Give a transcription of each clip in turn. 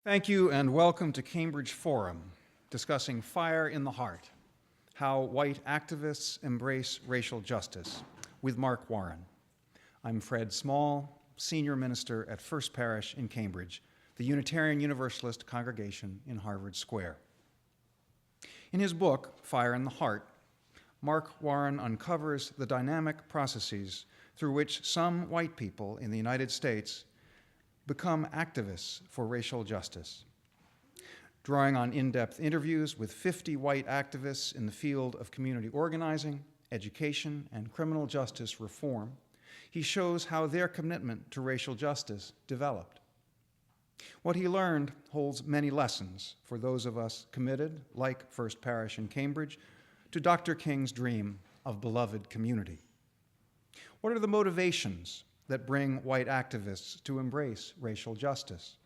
Thank you and welcome to Cambridge Forum, discussing Fire in the Heart, How White Activists Embrace Racial Justice, with Mark Warren. I'm Fred Small, Senior Minister at First Parish in Cambridge, the Unitarian Universalist congregation in Harvard Square. In his book, Fire in the Heart, Mark Warren uncovers the dynamic processes through which some white people in the United States become activists for racial justice. Drawing on in-depth interviews with 50 white activists in the field of community organizing, education, and criminal justice reform, he shows how their commitment to racial justice developed. What he learned holds many lessons for those of us committed, like First Parish in Cambridge, to Dr. King's dream of beloved community. What are the motivations that bring white activists to embrace racial justice?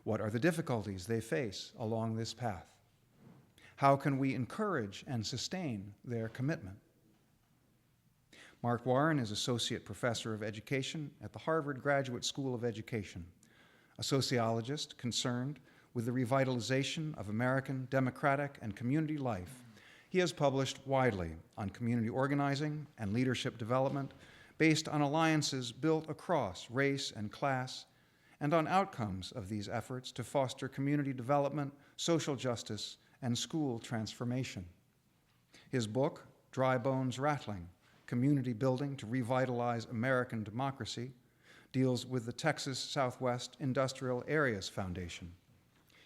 What are the difficulties they face along this path? How can we encourage and sustain their commitment? Mark Warren is Associate Professor of Education at the Harvard Graduate School of Education, a sociologist concerned with the revitalization of American democratic and community life. He has published widely on community organizing and leadership development based on alliances built across race and class, and on outcomes of these efforts to foster community development, social justice, and school transformation. His book, Dry Bones Rattling: Community Building to Revitalize American Democracy, deals with the Texas Southwest Industrial Areas Foundation.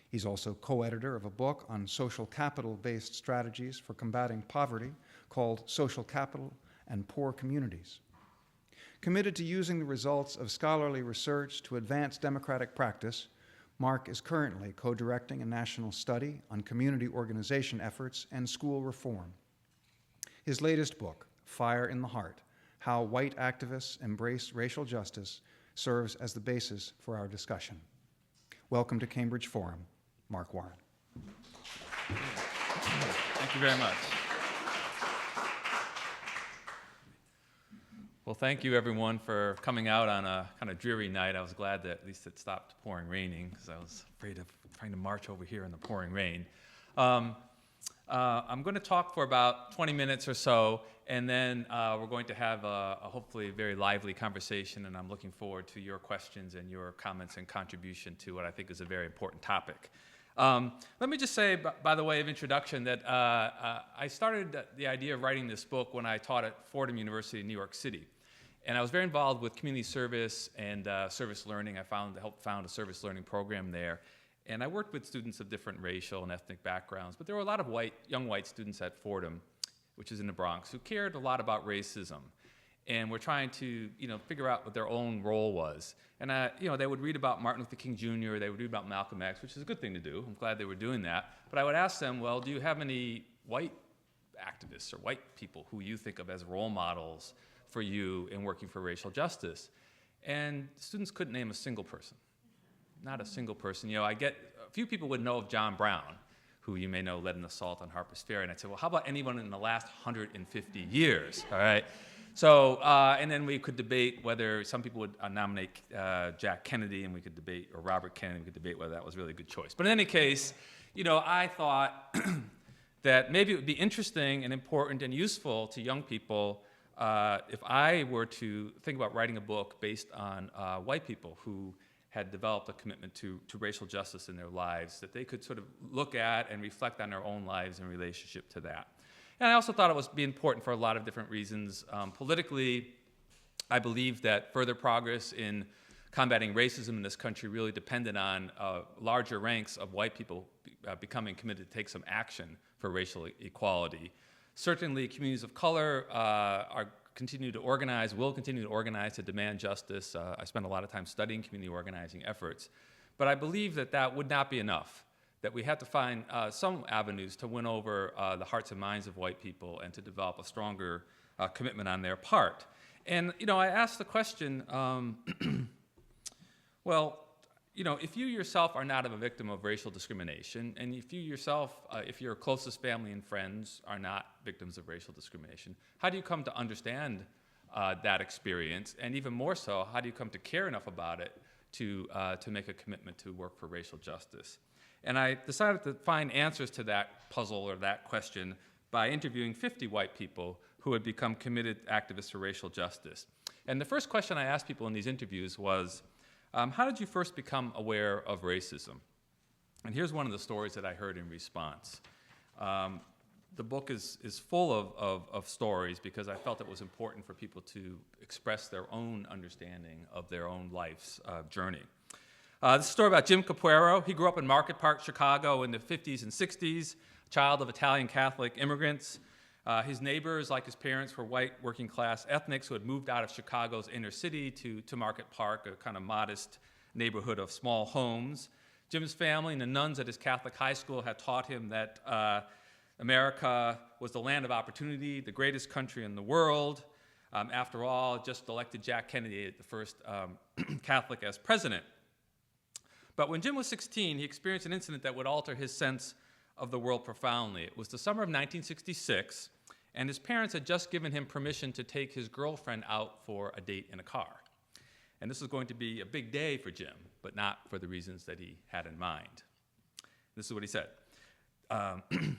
He's also co-editor of a book on social capital-based strategies for combating poverty called Social Capital and Poor Communities. Committed to using the results of scholarly research to advance democratic practice, Mark is currently co-directing a national study on community organization efforts and school reform. His latest book, Fire in the Heart: How White Activists Embrace Racial Justice, serves as the basis for our discussion. Welcome to Cambridge Forum, Mark Warren. Thank you very much. Well, thank you everyone for coming out on a kind of dreary night. I was glad that at least it stopped raining because I was afraid of trying to march over here in the pouring rain. I'm going to talk for about 20 minutes or so, and then we're going to have a hopefully very lively conversation, and I'm looking forward to your questions and your comments and contribution to what I think is a very important topic. Let me just say, by the way of introduction, that I started the idea of writing this book when I taught at Fordham University in New York City. And I was very involved with community service and service learning. I helped found a service learning program there. And I worked with students of different racial and ethnic backgrounds. But there were a lot of young white students at Fordham, which is in the Bronx, who cared a lot about racism. And were trying to, figure out what their own role was. And, they would read about Martin Luther King Jr., they would read about Malcolm X, which is a good thing to do. I'm glad they were doing that. But I would ask them, well, do you have any white activists or white people who you think of as role models for you in working for racial justice? And students couldn't name a single person. Not a single person. A few people would know of John Brown, who you may know led an assault on Harper's Ferry. And I'd say, well, how about anyone in the last 150 years, all right? So, and then we could debate whether some people would nominate Jack Kennedy, and we could debate, or Robert Kennedy, we could debate whether that was really a good choice. But in any case, I thought that maybe it would be interesting and important and useful to young people if I were to think about writing a book based on white people who had developed a commitment to racial justice in their lives, that they could sort of look at and reflect on their own lives in relationship to that. And I also thought it would be important for a lot of different reasons. Politically, I believe that further progress in combating racism in this country really depended on larger ranks of white people becoming committed to take some action for racial equality. Certainly, communities of color will continue to organize to demand justice. I spent a lot of time studying community organizing efforts. But I believe that would not be enough, that we had to find some avenues to win over the hearts and minds of white people and to develop a stronger commitment on their part. And, I asked the question, well, if you yourself are not a victim of racial discrimination, and if you yourself, if your closest family and friends are not victims of racial discrimination, how do you come to understand that experience? And even more so, how do you come to care enough about it to make a commitment to work for racial justice. And I decided to find answers to that puzzle or that question by interviewing 50 white people who had become committed activists for racial justice. And the first question I asked people in these interviews was, how did you first become aware of racism? And here's one of the stories that I heard in response. The book is full of stories because I felt it was important for people to express their own understanding of their own life's journey. This is a story about Jim Caparo. He grew up in Market Park, Chicago in the 50s and 60s, child of Italian Catholic immigrants. His neighbors, like his parents, were white working class ethnics who had moved out of Chicago's inner city to Market Park, a kind of modest neighborhood of small homes. Jim's family and the nuns at his Catholic high school had taught him that America was the land of opportunity, the greatest country in the world. After all, just elected Jack Kennedy, the first Catholic, as president. But when Jim was 16, he experienced an incident that would alter his sense of the world profoundly. It was the summer of 1966, and his parents had just given him permission to take his girlfriend out for a date in a car. And this was going to be a big day for Jim, but not for the reasons that he had in mind. This is what he said.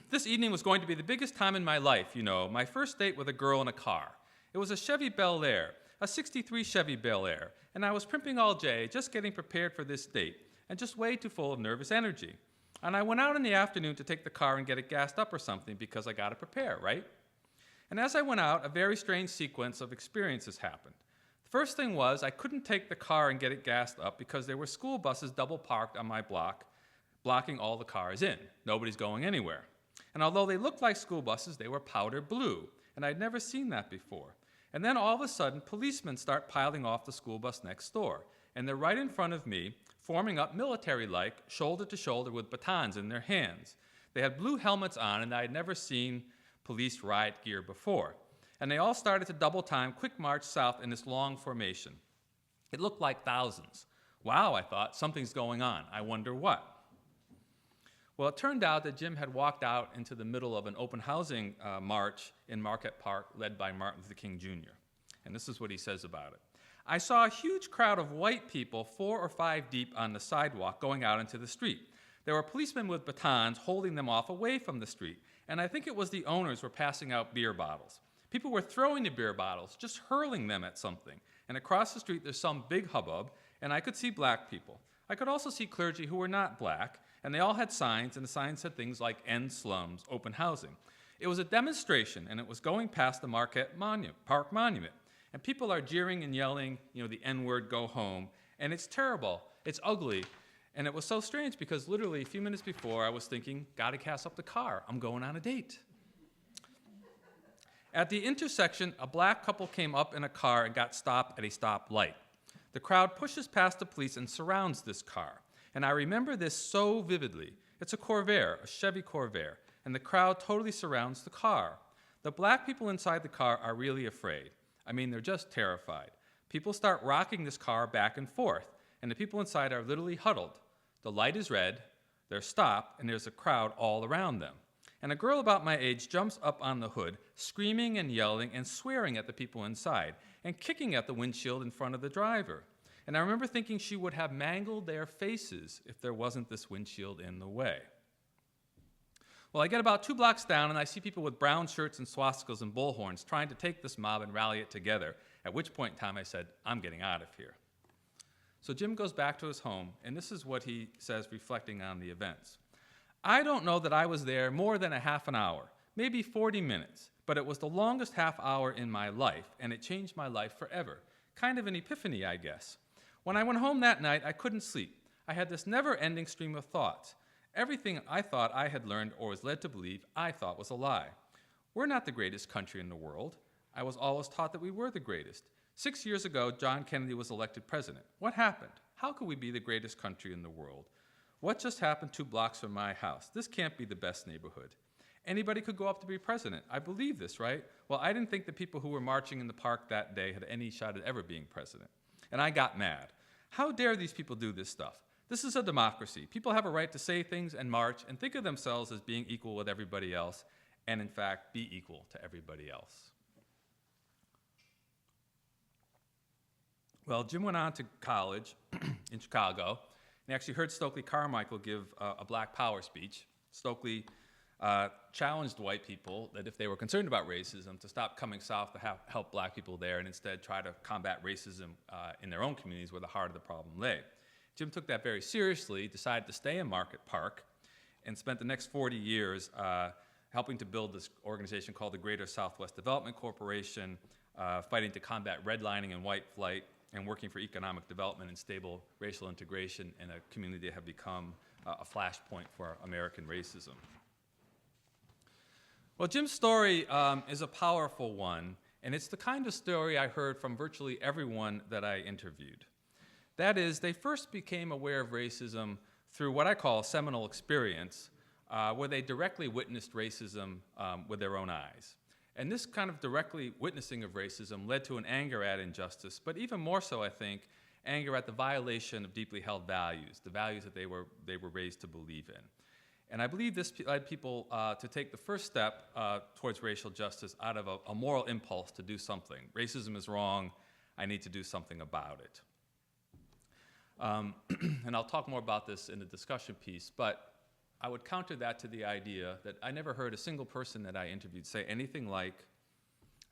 This evening was going to be the biggest time in my life, you know, my first date with a girl in a car. It was a Chevy Bel Air, a 63 Chevy Bel Air, and I was primping all day, just getting prepared for this date, and just way too full of nervous energy. And I went out in the afternoon to take the car and get it gassed up or something because I got to prepare, right? And as I went out, a very strange sequence of experiences happened. The first thing was I couldn't take the car and get it gassed up because there were school buses double parked on my block, blocking all the cars in. Nobody's going anywhere. And although they looked like school buses, they were powder blue, and I'd never seen that before. And then all of a sudden, policemen start piling off the school bus next door, and they're right in front of me, forming up military-like, shoulder to shoulder with batons in their hands. They had blue helmets on, and I had never seen police riot gear before. And they all started to double time, quick march south in this long formation. It looked like thousands. Wow, I thought, something's going on. I wonder what. Well, it turned out that Jim had walked out into the middle of an open housing march in Market Park led by Martin Luther King Jr. And this is what he says about it. I saw a huge crowd of white people, 4 or 5 deep on the sidewalk, going out into the street. There were policemen with batons holding them off away from the street, and I think it was the owners were passing out beer bottles. People were throwing the beer bottles, just hurling them at something. And across the street there's some big hubbub, and I could see black people. I could also see clergy who were not black, and they all had signs, and the signs said things like "End Slums, Open Housing." It was a demonstration, and it was going past the Park Monument. And people are jeering and yelling, you know, the N-word, go home. And it's terrible. It's ugly. And it was so strange because literally a few minutes before I was thinking, gotta cast up the car. I'm going on a date. At the intersection, a black couple came up in a car and got stopped at a stoplight. The crowd pushes past the police and surrounds this car. And I remember this so vividly. It's a Corvair, a Chevy Corvair, and the crowd totally surrounds the car. The black people inside the car are really afraid. I mean, they're just terrified. People start rocking this car back and forth, and the people inside are literally huddled. The light is red, they're stopped, and there's a crowd all around them. And a girl about my age jumps up on the hood, screaming and yelling and swearing at the people inside, and kicking at the windshield in front of the driver. And I remember thinking she would have mangled their faces if there wasn't this windshield in the way. Well, I get about 2 blocks down, and I see people with brown shirts and swastikas and bullhorns trying to take this mob and rally it together, at which point in time I said, I'm getting out of here. So Jim goes back to his home, and this is what he says, reflecting on the events. I don't know that I was there more than a half an hour, maybe 40 minutes, but it was the longest half hour in my life, and it changed my life forever. Kind of an epiphany, I guess. When I went home that night, I couldn't sleep. I had this never-ending stream of thoughts. Everything I thought I had learned or was led to believe, I thought was a lie. We're not the greatest country in the world. I was always taught that we were the greatest. 6 years ago, John Kennedy was elected president. What happened? How could we be the greatest country in the world? What just happened 2 blocks from my house? This can't be the best neighborhood. Anybody could go up to be president. I believe this, right? Well, I didn't think the people who were marching in the park that day had any shot at ever being president. And I got mad. How dare these people do this stuff? This is a democracy. People have a right to say things and march and think of themselves as being equal with everybody else, and in fact, be equal to everybody else. Well, Jim went on to college in Chicago, and he actually heard Stokely Carmichael give a Black Power speech. Stokely challenged white people that if they were concerned about racism, to stop coming south to help black people there and instead try to combat racism in their own communities where the heart of the problem lay. Jim took that very seriously, decided to stay in Market Park, and spent the next 40 years helping to build this organization called the Greater Southwest Development Corporation, fighting to combat redlining and white flight, and working for economic development and stable racial integration in a community that have become a flashpoint for American racism. Well, Jim's story is a powerful one, and it's the kind of story I heard from virtually everyone that I interviewed. That is, they first became aware of racism through what I call a seminal experience, where they directly witnessed racism with their own eyes. And this kind of directly witnessing of racism led to an anger at injustice, but even more so, I think, anger at the violation of deeply held values, the values that they were raised to believe in. And I believe this led people to take the first step towards racial justice out of a moral impulse to do something. Racism is wrong, I need to do something about it. And I'll talk more about this in the discussion piece, but I would counter that to the idea that I never heard a single person that I interviewed say anything like,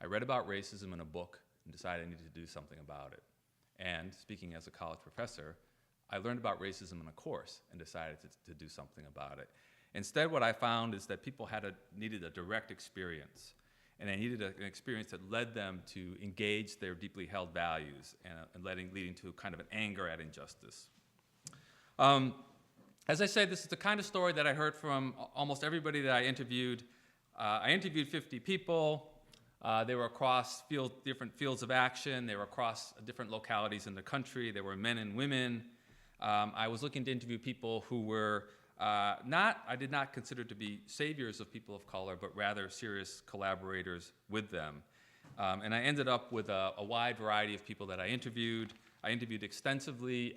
I read about racism in a book and decided I needed to do something about it. And speaking as a college professor, I learned about racism in a course and decided to do something about it. Instead, what I found is that people needed a direct experience, and they needed an experience that led them to engage their deeply held values and leading to kind of an anger at injustice. As I said, this is the kind of story that I heard from almost everybody that I interviewed. I interviewed 50 people. They were across different fields of action. They were across different localities in the country. They were men and women. I was looking to interview people who were I did not consider to be saviors of people of color, but rather serious collaborators with them. And I ended up with a wide variety of people that I interviewed. I interviewed extensively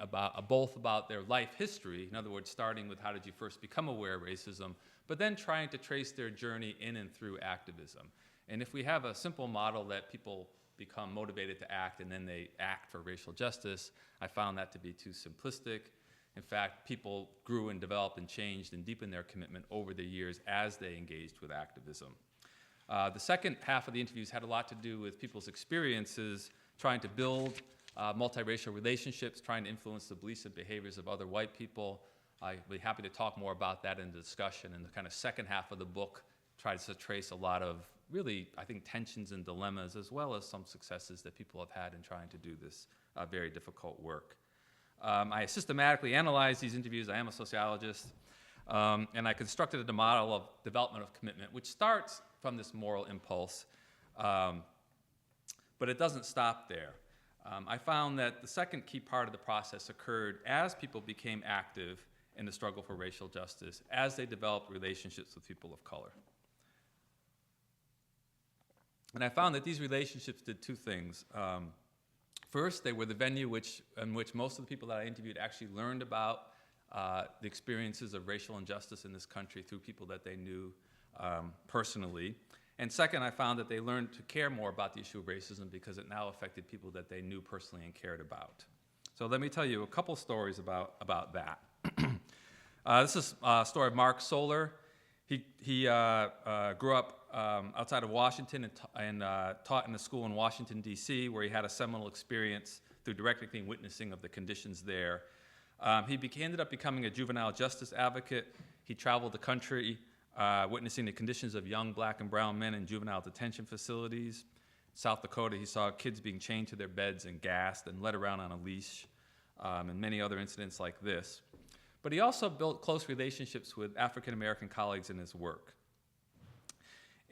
both about their life history, in other words, starting with how did you first become aware of racism, but then trying to trace their journey in and through activism. And if we have a simple model that people become motivated to act and then they act for racial justice, I found that to be too simplistic. In fact, people grew and developed and changed and deepened their commitment over the years as they engaged with activism. The second half of the interviews had a lot to do with people's experiences trying to build multiracial relationships, trying to influence the beliefs and behaviors of other white people. I'd be happy to talk more about that in the discussion. And the kind of second half of the book tries to trace a lot of really, I think, tensions and dilemmas, as well as some successes that people have had in trying to do this very difficult work. I systematically analyzed these interviews. I am a sociologist. And I constructed a model of development of commitment, which starts from this moral impulse, but it doesn't stop there. I found that the second key part of the process occurred as people became active in the struggle for racial justice, as they developed relationships with people of color. And I found that these relationships did two things. First, they were the venue in which most of the people that I interviewed actually learned about the experiences of racial injustice in this country through people that they knew personally. And second, I found that they learned to care more about the issue of racism because it now affected people that they knew personally and cared about. So let me tell you a couple stories about that. This is a story of Mark Soler. He grew up outside of Washington and taught in a school in Washington, D.C., where he had a seminal experience through directly witnessing of the conditions there. He ended up becoming a juvenile justice advocate. He traveled the country witnessing the conditions of young black and brown men in juvenile detention facilities. South Dakota, he saw kids being chained to their beds and gassed and led around on a leash, and many other incidents like this. But he also built close relationships with African-American colleagues in his work.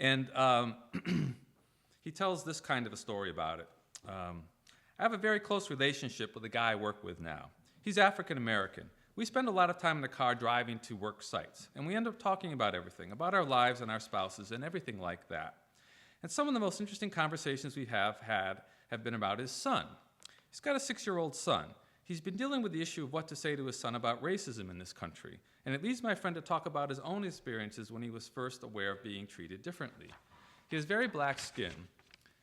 And he tells this kind of a story about it. I have a very close relationship with a guy I work with now. He's African-American. We spend a lot of time in the car driving to work sites, and we end up talking about everything, about our lives and our spouses and everything like that. And some of the most interesting conversations we have had have been about his son. He's got a 6-year-old son. He's been dealing with the issue of what to say to his son about racism in this country, and it leads my friend to talk about his own experiences when he was first aware of being treated differently. He has very black skin,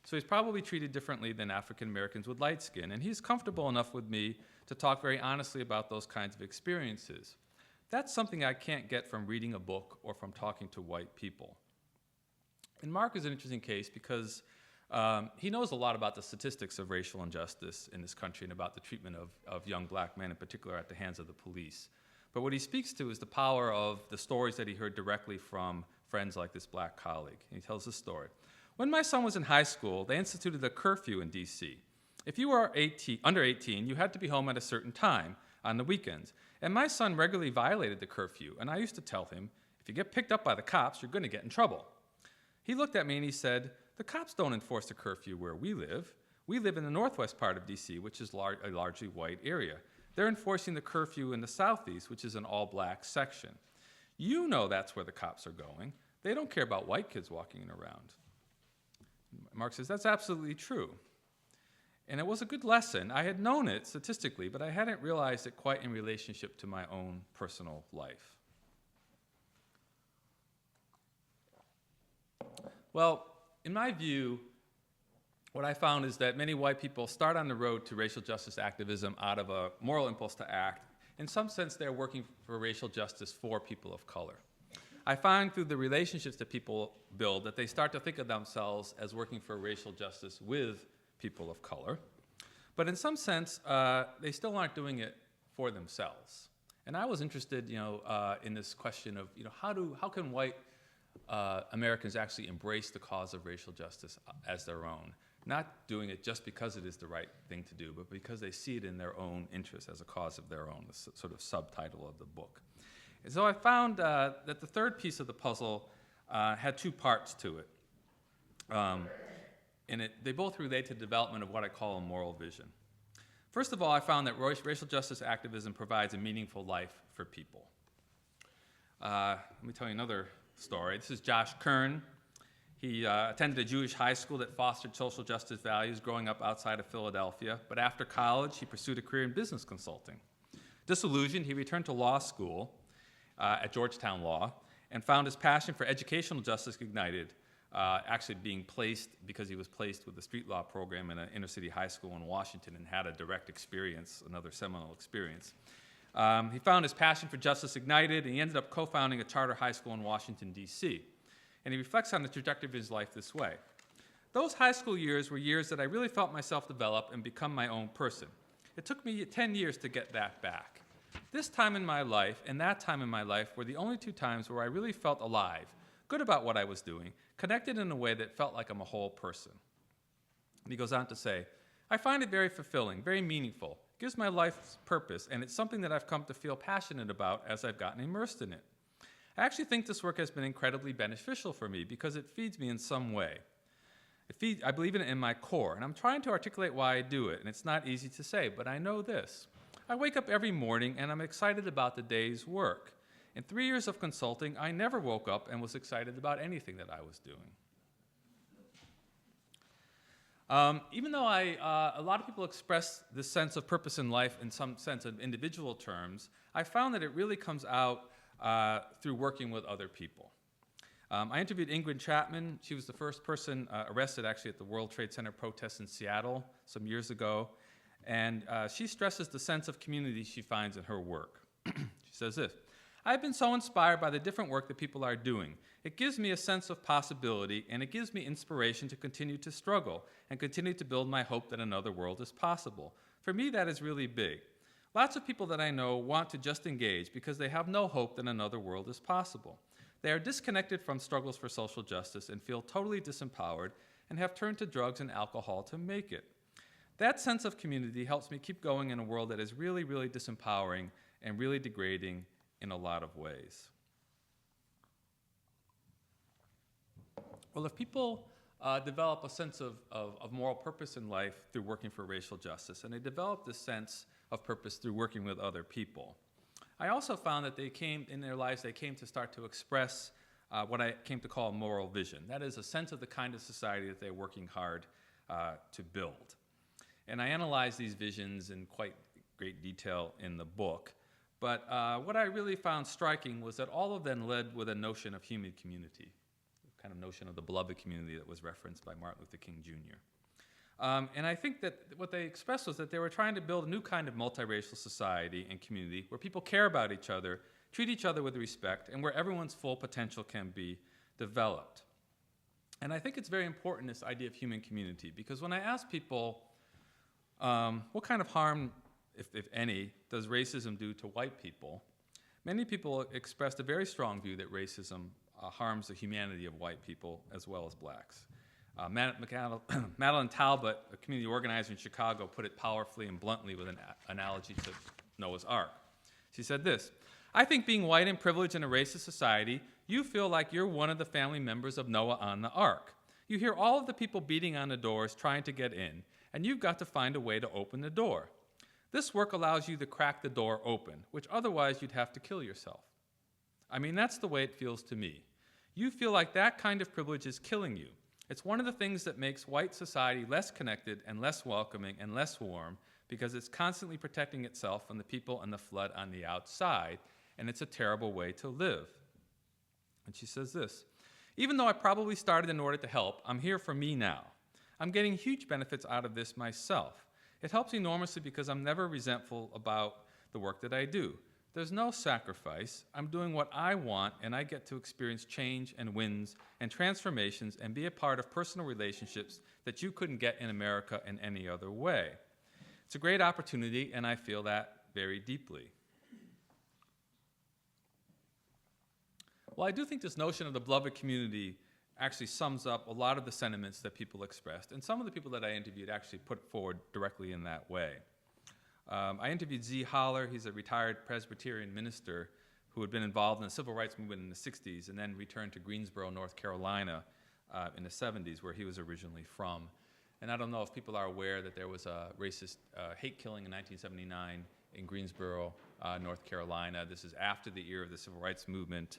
So he's probably treated differently than African Americans with light skin, and he's comfortable enough with me to talk very honestly about those kinds of experiences. That's something I can't get from reading a book or from talking to white people. And Mark is an interesting case because he knows a lot about the statistics of racial injustice in this country and about the treatment of young black men, in particular at the hands of the police. But what he speaks to is the power of the stories that he heard directly from friends like this black colleague. And he tells this story. When my son was in high school, they instituted a curfew in D.C. If you were under 18, you had to be home at a certain time on the weekends. And my son regularly violated the curfew, and I used to tell him, if you get picked up by the cops, you're going to get in trouble. He looked at me and he said, the cops don't enforce the curfew where we live. We live in the northwest part of D.C., which is a largely white area. They're enforcing the curfew in the southeast, which is an all-black section. You know that's where the cops are going. They don't care about white kids walking around. Mark says, that's absolutely true. And it was a good lesson. I had known it statistically, but I hadn't realized it quite in relationship to my own personal life. Well, in my view, what I found is that many white people start on the road to racial justice activism out of a moral impulse to act. In some sense, they're working for racial justice for people of color. I find through the relationships that people build that they start to think of themselves as working for racial justice with people of color. But in some sense, they still aren't doing it for themselves. And I was interested, in this question of, how can white Americans actually embrace the cause of racial justice as their own? Not doing it just because it is the right thing to do, but because they see it in their own interest as a cause of their own, the sort of subtitle of the book. And so I found that the third piece of the puzzle had two parts to it. And they both relate to the development of what I call a moral vision. First of all, I found that racial justice activism provides a meaningful life for people. Let me tell you another story. This is Josh Kern. He attended a Jewish high school that fostered social justice values growing up outside of Philadelphia, but after college, he pursued a career in business consulting. Disillusioned, he returned to law school at Georgetown Law and found his passion for educational justice ignited, actually being placed, because he was placed with the street law program in an inner city high school in Washington and had a direct experience, another seminal experience. He found his passion for justice ignited, and he ended up co-founding a charter high school in Washington, D.C. And he reflects on the trajectory of his life this way. Those high school years were years that I really felt myself develop and become my own person. It took me 10 years to get that back. This time in my life and that time in my life were the only two times where I really felt alive, good about what I was doing, connected in a way that felt like I'm a whole person. And he goes on to say, I find it very fulfilling, very meaningful, gives my life purpose, and it's something that I've come to feel passionate about as I've gotten immersed in it. I actually think this work has been incredibly beneficial for me because it feeds me in some way. I believe in it in my core, and I'm trying to articulate why I do it, and it's not easy to say, but I know this. I wake up every morning and I'm excited about the day's work. In 3 years of consulting, I never woke up and was excited about anything that I was doing. Even though a lot of people express this sense of purpose in life in some sense of individual terms, I found that it really comes out through working with other people. I interviewed Ingrid Chapman. She was the first person arrested actually at the World Trade Center protests in Seattle some years ago. And she stresses the sense of community she finds in her work. She says this, I've been so inspired by the different work that people are doing. It gives me a sense of possibility, and it gives me inspiration to continue to struggle and continue to build my hope that another world is possible. For me, that is really big. Lots of people that I know want to just engage because they have no hope that another world is possible. They are disconnected from struggles for social justice and feel totally disempowered and have turned to drugs and alcohol to make it. That sense of community helps me keep going in a world that is really, really disempowering and really degrading in a lot of ways. Well, if people develop a sense of moral purpose in life through working for racial justice, and they develop this sense of purpose through working with other people, I also found that they came to start to express what I came to call a moral vision. That is a sense of the kind of society that they're working hard to build. And I analyzed these visions in quite great detail in the book. But what I really found striking was that all of them led with a notion of human community, kind of notion of the beloved community that was referenced by Martin Luther King Jr. And I think that what they expressed was that they were trying to build a new kind of multiracial society and community where people care about each other, treat each other with respect, and where everyone's full potential can be developed. And I think it's very important, this idea of human community, because when I ask people what kind of harm, if any, does racism do to white people, many people expressed a very strong view that racism harms the humanity of white people as well as blacks. Madeline Talbot, a community organizer in Chicago, put it powerfully and bluntly with an analogy to Noah's Ark. She said this: "I think being white and privileged in a racist society, you feel like you're one of the family members of Noah on the ark. You hear all of the people beating on the doors trying to get in, and you've got to find a way to open the door. This work allows you to crack the door open, which otherwise you'd have to kill yourself. I mean, that's the way it feels to me. You feel like that kind of privilege is killing you. It's one of the things that makes white society less connected and less welcoming and less warm, because it's constantly protecting itself from the people and the flood on the outside, and it's a terrible way to live." And she says this: "Even though I probably started in order to help, I'm here for me now. I'm getting huge benefits out of this myself. It helps enormously because I'm never resentful about the work that I do. There's no sacrifice. I'm doing what I want, and I get to experience change and wins and transformations and be a part of personal relationships that you couldn't get in America in any other way. It's a great opportunity, and I feel that very deeply." Well, I do think this notion of the beloved community actually sums up a lot of the sentiments that people expressed, and some of the people that I interviewed actually put forward directly in that way. I interviewed Z. Holler. He's a retired Presbyterian minister who had been involved in the civil rights movement in the 60s and then returned to Greensboro, North Carolina in the 70s, where he was originally from. And I don't know if people are aware that there was a racist hate killing in 1979 in Greensboro, North Carolina. This is after the era of the civil rights movement.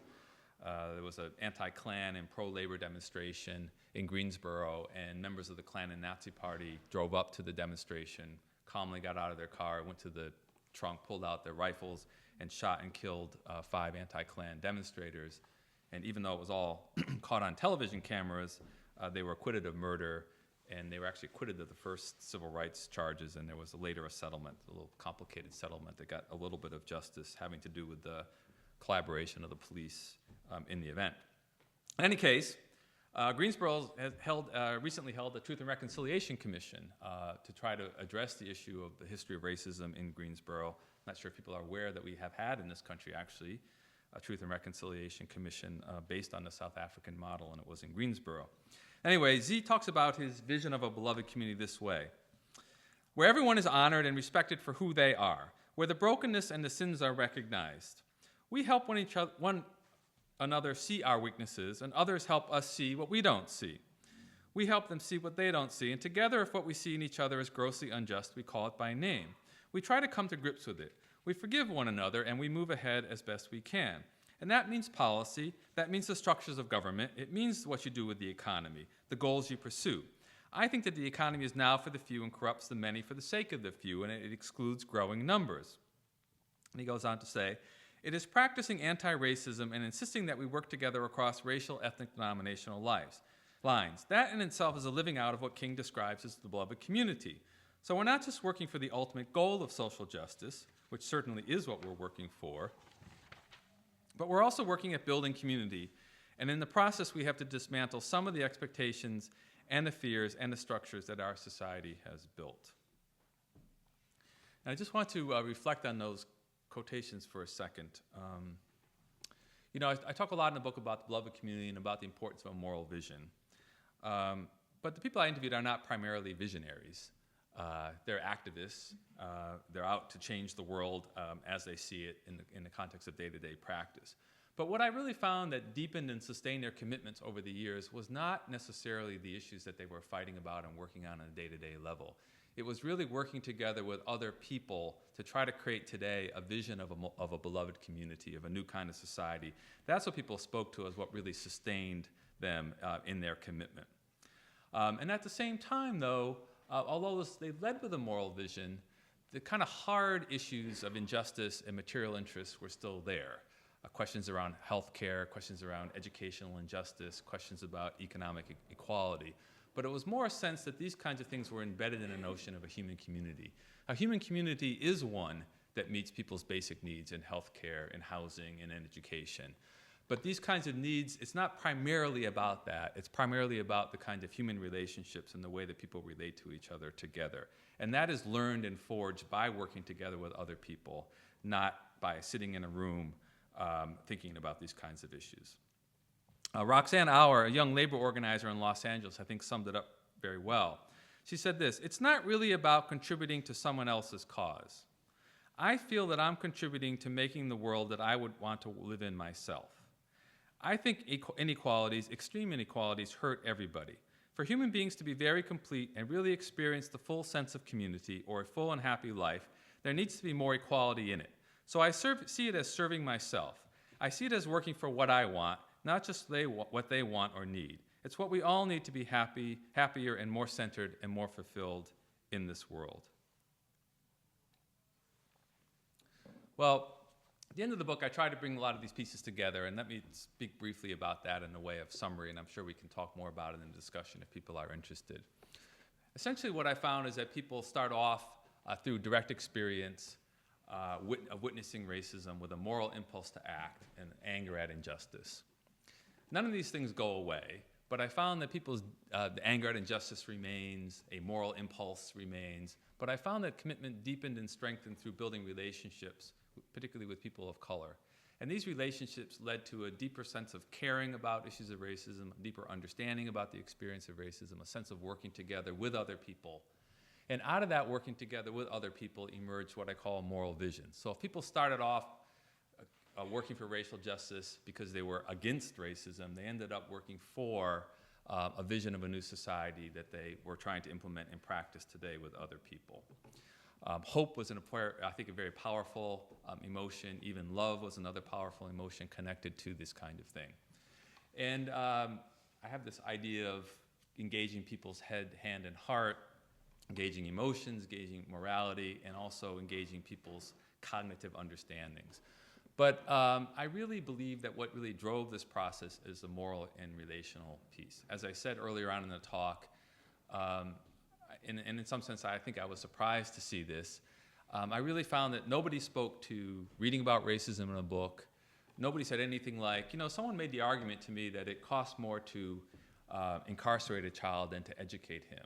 There was an anti-Klan and pro-labor demonstration in Greensboro, and members of the Klan and Nazi Party drove up to the demonstration, calmly got out of their car, went to the trunk, pulled out their rifles, and shot and killed 5 anti-Klan demonstrators. And even though it was all caught on television cameras, they were acquitted of murder, and they were actually acquitted of the first civil rights charges, and there was later a settlement, a little complicated settlement that got a little bit of justice having to do with the collaboration of the police in the event. In any case, Greensboro has recently held a Truth and Reconciliation Commission to try to address the issue of the history of racism in Greensboro. I'm not sure if people are aware that we have had in this country, actually, a Truth and Reconciliation Commission based on the South African model, and it was in Greensboro. Anyway, Z talks about his vision of a beloved community this way: "Where everyone is honored and respected for who they are, where the brokenness and the sins are recognized. We help one another see our weaknesses, and others help us see what we don't see. We help them see what they don't see, and together, if what we see in each other is grossly unjust, we call it by name. We try to come to grips with it. We forgive one another, and we move ahead as best we can. And that means policy, that means the structures of government, it means what you do with the economy, the goals you pursue. I think that the economy is now for the few and corrupts the many for the sake of the few, and it excludes growing numbers." And he goes on to say, "It is practicing anti-racism and insisting that we work together across racial, ethnic, denominational lines. That in itself is a living out of what King describes as the beloved community. So we're not just working for the ultimate goal of social justice, which certainly is what we're working for, but we're also working at building community. And in the process, we have to dismantle some of the expectations and the fears and the structures that our society has built." And I just want to reflect on those quotations for a second. I talk a lot in the book about the beloved community and about the importance of a moral vision. But the people I interviewed are not primarily visionaries. They're activists. They're out to change the world as they see it in the context of day-to-day practice. But what I really found that deepened and sustained their commitments over the years was not necessarily the issues that they were fighting about and working on a day-to-day level. It was really working together with other people to try to create today a vision of a beloved community, of a new kind of society. That's what people spoke to as what really sustained them in their commitment. And at the same time, though, although they led with a moral vision, the kind of hard issues of injustice and material interests were still there. questions around healthcare, questions around educational injustice, questions about economic equality. But it was more a sense that these kinds of things were embedded in a notion of a human community. A human community is one that meets people's basic needs in healthcare, in housing, and in education. But these kinds of needs, it's not primarily about that. It's primarily about the kind of human relationships and the way that people relate to each other together. And that is learned and forged by working together with other people, not by sitting in a room thinking about these kinds of issues. Roxanne Auer, a young labor organizer in Los Angeles, I think summed it up very well. She said this: "It's not really about contributing to someone else's cause. I feel that I'm contributing to making the world that I would want to live in myself. I think inequalities, extreme inequalities, hurt everybody. For human beings to be very complete and really experience the full sense of community or a full and happy life, there needs to be more equality in it. So I see it as serving myself. I see it as working for what I want, not just what they want or need. It's what we all need to be happier and more centered and more fulfilled in this world." Well, at the end of the book, I try to bring a lot of these pieces together, and let me speak briefly about that in a way of summary, and I'm sure we can talk more about it in the discussion if people are interested. Essentially, what I found is that people start off through direct experience witnessing racism with a moral impulse to act and anger at injustice. None of these things go away, but I found that people's the anger at injustice remains, a moral impulse remains, but I found that commitment deepened and strengthened through building relationships, particularly with people of color. And these relationships led to a deeper sense of caring about issues of racism, a deeper understanding about the experience of racism, a sense of working together with other people. And out of that working together with other people emerged what I call a moral vision. So if people started off working for racial justice because they were against racism, they ended up working for a vision of a new society that they were trying to implement and practice today with other people. Hope was, I think, a very powerful emotion. Even love was another powerful emotion connected to this kind of thing. And I have this idea of engaging people's head, hand, and heart, engaging emotions, engaging morality, and also engaging people's cognitive understandings. But I really believe that what really drove this process is the moral and relational piece. As I said earlier on in the talk, and in some sense, I think I was surprised to see this. I really found that nobody spoke to reading about racism in a book. Nobody said anything like, someone made the argument to me that it costs more to incarcerate a child than to educate him.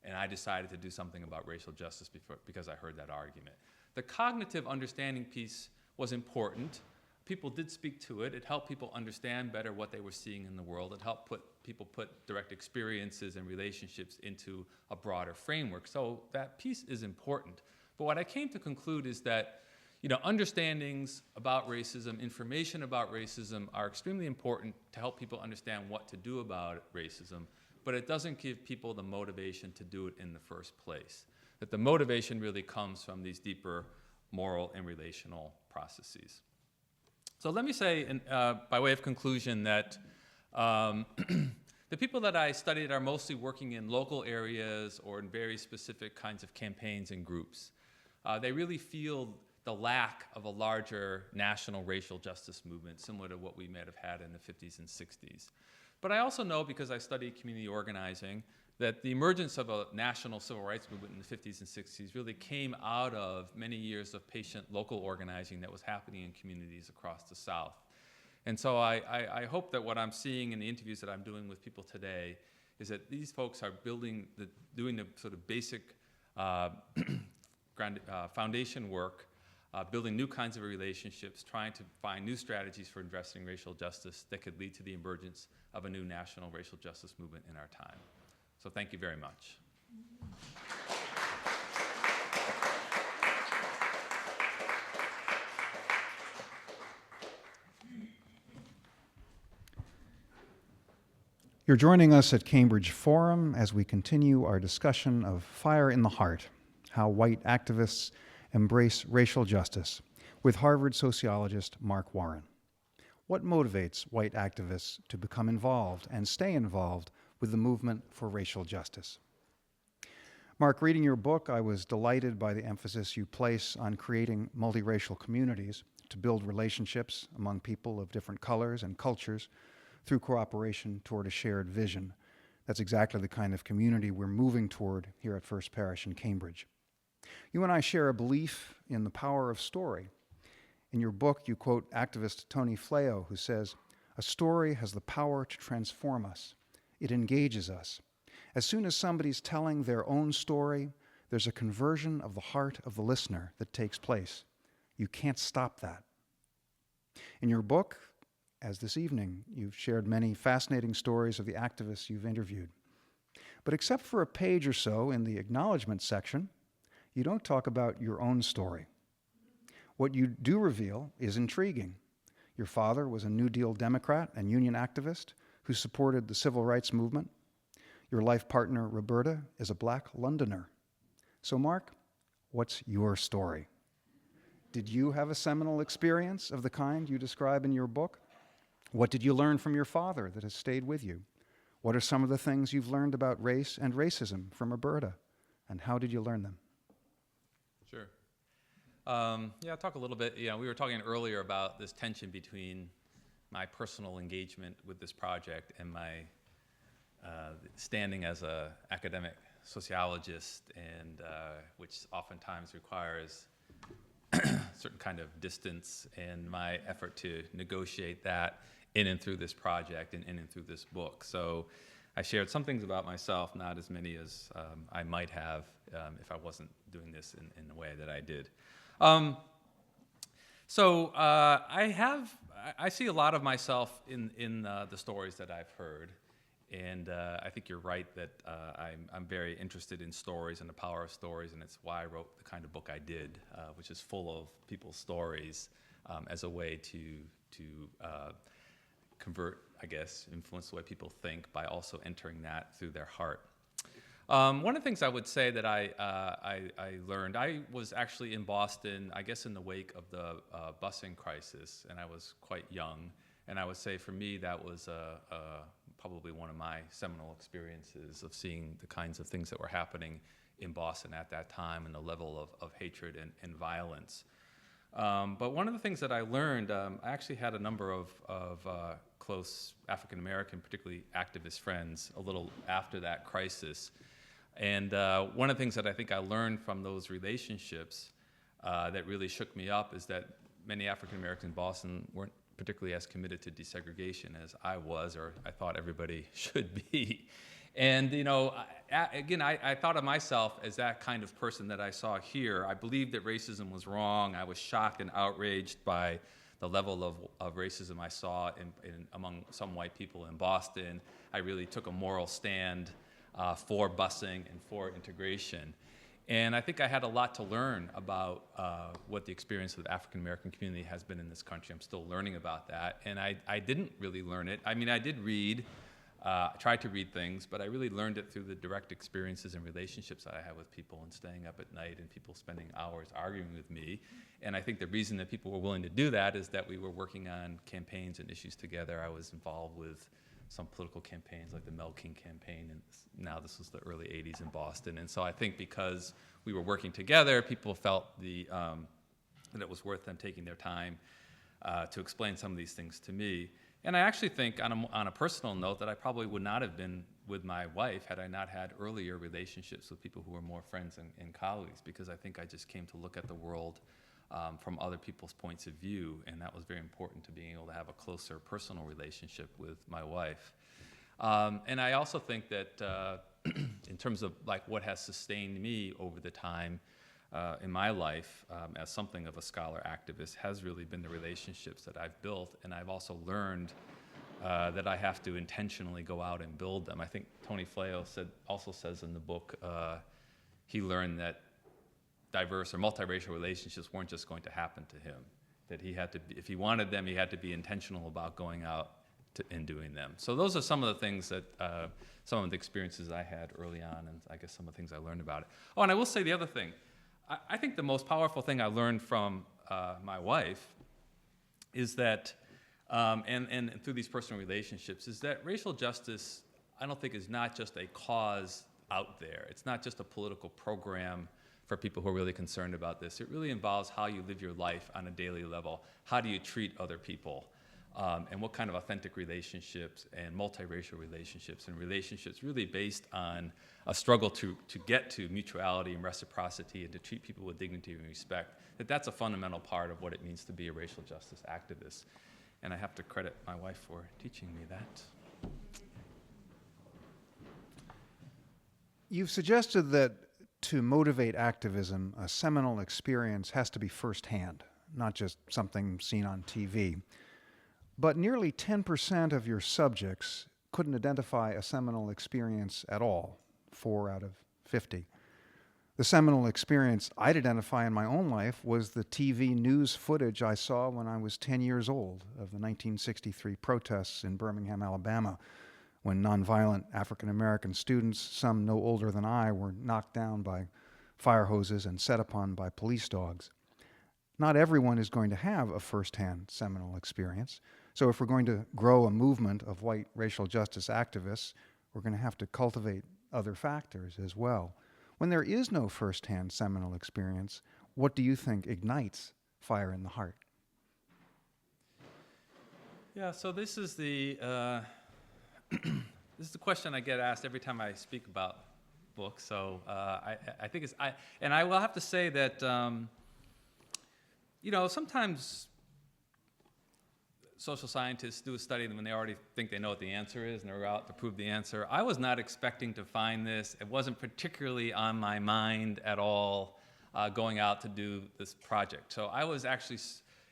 And I decided to do something about racial justice because I heard that argument. The cognitive understanding piece was important. People did speak to it. It helped people understand better what they were seeing in the world. It helped people put direct experiences and relationships into a broader framework. So that piece is important. But what I came to conclude is that understandings about racism, information about racism are extremely important to help people understand what to do about racism, but it doesn't give people the motivation to do it in the first place. That the motivation really comes from these deeper moral and relational processes. So let me say, by way of conclusion, that the people that I studied are mostly working in local areas or in very specific kinds of campaigns and groups. They really feel the lack of a larger national racial justice movement, similar to what we might have had in the 50s and 60s. But I also know, because I studied community organizing, that the emergence of a national civil rights movement in the 50s and 60s really came out of many years of patient local organizing that was happening in communities across the South. And so I hope that what I'm seeing in the interviews that I'm doing with people today is that these folks are doing the sort of basic foundation work, building new kinds of relationships, trying to find new strategies for addressing racial justice that could lead to the emergence of a new national racial justice movement in our time. So thank you very much. You're joining us at Cambridge Forum as we continue our discussion of Fire in the Heart, How White Activists Embrace Racial Justice, with Harvard sociologist Mark Warren. What motivates white activists to become involved and stay involved with the movement for racial justice? Mark, reading your book, I was delighted by the emphasis you place on creating multiracial communities, to build relationships among people of different colors and cultures through cooperation toward a shared vision. That's exactly the kind of community we're moving toward here at First Parish in Cambridge. You and I share a belief in the power of story. In your book, you quote activist Tony Flayo, who says, "A story has the power to transform us. It engages us. As soon as somebody's telling their own story, there's a conversion of the heart of the listener that takes place. You can't stop that." In your book, as this evening, you've shared many fascinating stories of the activists you've interviewed. But except for a page or so in the acknowledgement section, you don't talk about your own story. What you do reveal is intriguing. Your father was a New Deal Democrat and union activist who supported the civil rights movement. Your life partner, Roberta, is a Black Londoner. So, Mark, what's your story? Did you have a seminal experience of the kind you describe in your book? What did you learn from your father that has stayed with you? What are some of the things you've learned about race and racism from Roberta, and how did you learn them? Sure. I'll talk a little bit. We were talking earlier about this tension between my personal engagement with this project and my standing as an academic sociologist, and which oftentimes requires a certain kind of distance, and my effort to negotiate that in and through this project and in and through this book. So I shared some things about myself, not as many as I might have if I wasn't doing this in the way that I did. I see a lot of myself in the stories that I've heard, and I think you're right that I'm very interested in stories and the power of stories, and it's why I wrote the kind of book I did, which is full of people's stories as a way to convert, I guess, influence the way people think by also entering that through their heart. One of the things I would say that I learned, I was actually in Boston, I guess in the wake of the busing crisis, and I was quite young. And I would say for me that was probably one of my seminal experiences of seeing the kinds of things that were happening in Boston at that time and the level of hatred and violence. But one of the things that I learned, I actually had a number of close African American, particularly activist friends, a little after that crisis. And one of the things that I think I learned from those relationships that really shook me up is that many African Americans in Boston weren't particularly as committed to desegregation as I was, or I thought everybody should be. And again, I thought of myself as that kind of person that I saw here. I believed that racism was wrong. I was shocked and outraged by the level of racism I saw among some white people in Boston. I really took a moral stand for busing and for integration. And I think I had a lot to learn about what the experience of the African American community has been in this country. I'm still learning about that. And I didn't really learn it. I mean, I did read. I tried to read things, but I really learned it through the direct experiences and relationships that I had with people, and staying up at night and people spending hours arguing with me. And I think the reason that people were willing to do that is that we were working on campaigns and issues together. I was involved with some political campaigns like the Mel King campaign, and now this was the early 80s in Boston. And so I think because we were working together, people felt that it was worth them taking their time to explain some of these things to me. And I actually think, on a personal note, that I probably would not have been with my wife had I not had earlier relationships with people who were more friends and colleagues, because I think I just came to look at the world from other people's points of view, and that was very important to being able to have a closer personal relationship with my wife. And I also think that in terms of like what has sustained me over the time in my life as something of a scholar activist has really been the relationships that I've built, and I've also learned that I have to intentionally go out and build them. I think Tony Flayo also says in the book he learned that diverse or multiracial relationships weren't just going to happen to him, that he had to be, if he wanted them, he had to be intentional about going out and doing them. So those are some of the things that, some of the experiences I had early on, and I guess some of the things I learned about it. Oh, and I will say the other thing. I think the most powerful thing I learned from my wife is that, and through these personal relationships, is that racial justice, I don't think, is not just a cause out there. It's not just a political program for people who are really concerned about this. It really involves how you live your life on a daily level. How do you treat other people? And what kind of authentic relationships and multiracial relationships and relationships really based on a struggle to get to mutuality and reciprocity and to treat people with dignity and respect, that's a fundamental part of what it means to be a racial justice activist. And I have to credit my wife for teaching me that. You've suggested that to motivate activism, a seminal experience has to be firsthand, not just something seen on TV. But nearly 10% of your subjects couldn't identify a seminal experience at all, 4 out of 50. The seminal experience I'd identify in my own life was the TV news footage I saw when I was 10 years old of the 1963 protests in Birmingham, Alabama, when nonviolent African-American students, some no older than I, were knocked down by fire hoses and set upon by police dogs. Not everyone is going to have a first-hand seminal experience. So if we're going to grow a movement of white racial justice activists, we're going to have to cultivate other factors as well. When there is no first-hand seminal experience, what do you think ignites fire in the heart? Yeah, so this is the this is the question I get asked every time I speak about books. So I think and I will have to say that sometimes social scientists do a study when they already think they know what the answer is and they're out to prove the answer. I was not expecting to find this. It wasn't particularly on my mind at all going out to do this project. So I was actually,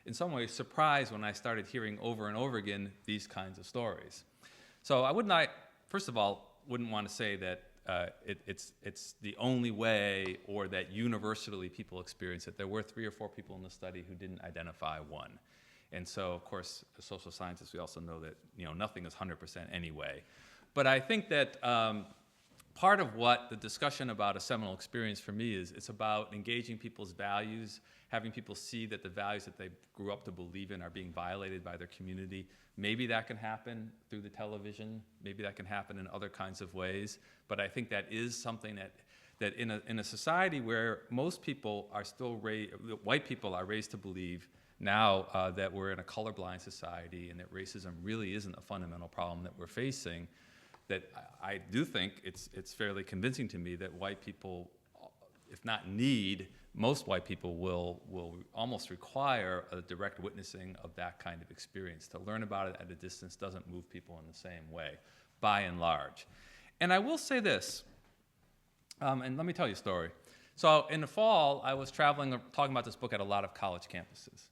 in some ways, surprised when I started hearing over and over again these kinds of stories. So I would not, first of all, wouldn't want to say that it's the only way or that universally people experience it. There were 3 or 4 people in the study who didn't identify one. And so, of course, as social scientists, we also know that nothing is 100% anyway. But I think that part of what the discussion about a seminal experience for me is, it's about engaging people's values, having people see that the values that they grew up to believe in are being violated by their community. Maybe that can happen through the television. Maybe that can happen in other kinds of ways. But I think that is something that in a society where most people are still white people are raised to believe now that we're in a colorblind society and that racism really isn't a fundamental problem that we're facing, that I do think it's fairly convincing to me that white people, if not need, most white people will almost require a direct witnessing of that kind of experience. To learn about it at a distance doesn't move people in the same way, by and large. And I will say this, and let me tell you a story. So in the fall, I was traveling, talking about this book at a lot of college campuses.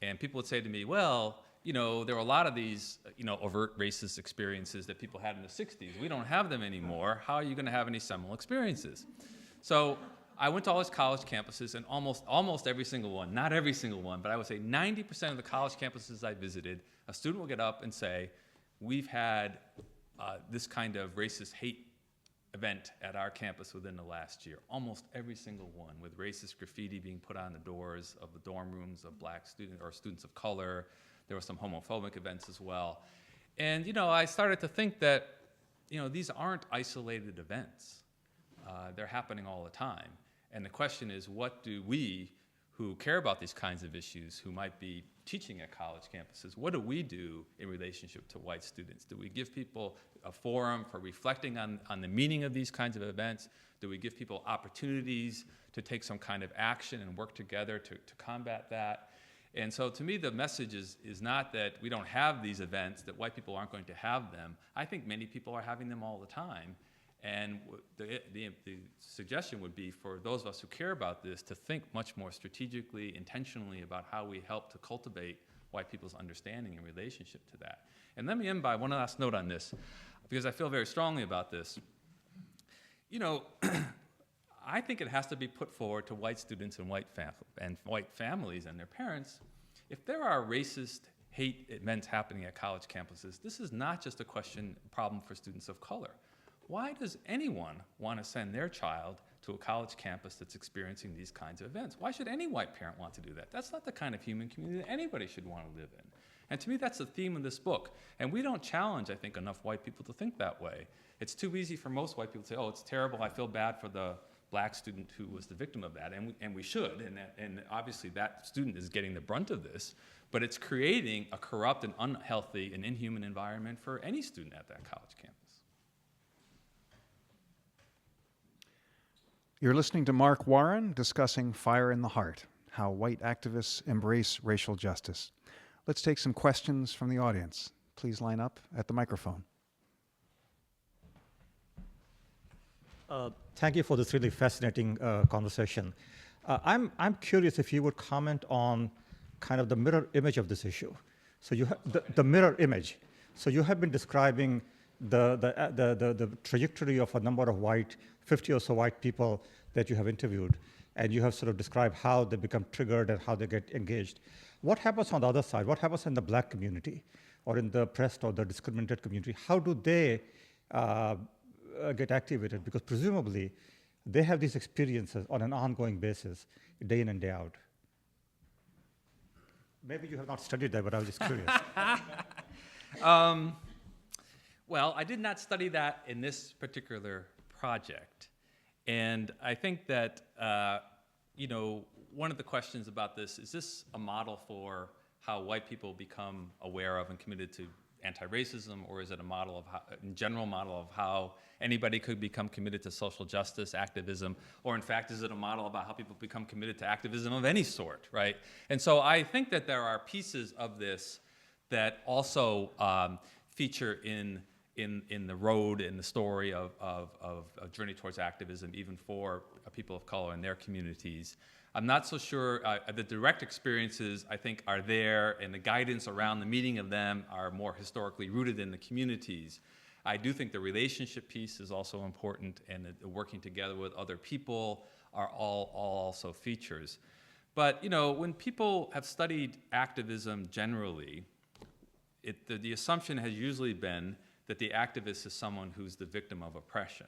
And people would say to me, well, there were a lot of these, overt racist experiences that people had in the 60s. We don't have them anymore. How are you going to have any seminal experiences? So I went to all these college campuses, and almost every single one, not every single one, but I would say 90% of the college campuses I visited, a student would get up and say, we've had this kind of racist hate event at our campus within the last year. Almost every single one, with racist graffiti being put on the doors of the dorm rooms of black students or students of color. There were some homophobic events as well. And, I started to think that, these aren't isolated events. They're happening all the time. And the question is, what do we, who care about these kinds of issues, who might be teaching at college campuses, what do we do in relationship to white students? Do we give people a forum for reflecting on the meaning of these kinds of events? Do we give people opportunities to take some kind of action and work together to combat that? And so to me, the message is not that we don't have these events, that white people aren't going to have them. I think many people are having them all the time. And the suggestion would be for those of us who care about this to think much more strategically, intentionally about how we help to cultivate white people's understanding in relationship to that. And let me end by one last note on this, because I feel very strongly about this. I think it has to be put forward to white students and white families and their parents. If there are racist hate events happening at college campuses, this is not just a problem for students of color. Why does anyone want to send their child to a college campus that's experiencing these kinds of events? Why should any white parent want to do that? That's not the kind of human community that anybody should want to live in. And to me, that's the theme of this book. And we don't challenge, I think, enough white people to think that way. It's too easy for most white people to say, oh, it's terrible, I feel bad for the black student who was the victim of that, and we should, and obviously that student is getting the brunt of this, but it's creating a corrupt and unhealthy and inhuman environment for any student at that college campus. You're listening to Mark Warren discussing Fire in the Heart, how white activists embrace racial justice. Let's take some questions from the audience. Please line up at the microphone. Thank you for this really fascinating conversation. I'm curious if you would comment on kind of the mirror image of this issue. So you the mirror image. So you have been describing the trajectory of a number of 50 or so white people that you have interviewed, and you have sort of described how they become triggered and how they get engaged. What happens on the other side? What happens in the black community or in the oppressed or the discriminated community? How do they get activated? Because presumably they have these experiences on an ongoing basis, day in and day out. Maybe you have not studied that, but I was just curious. Well, I did not study that in this particular project. And I think that, one of the questions about this, is this a model for how white people become aware of and committed to anti-racism, or is it a model of general model of how anybody could become committed to social justice, activism, or in fact, is it a model about how people become committed to activism of any sort, right? And so I think that there are pieces of this that also feature in the road, in the story of a journey towards activism, even for people of color in their communities. I'm not so sure, the direct experiences I think are there, and the guidance around the meeting of them are more historically rooted in the communities. I do think the relationship piece is also important, and the working together with other people are all also features. But when people have studied activism generally, the assumption has usually been that the activist is someone who's the victim of oppression.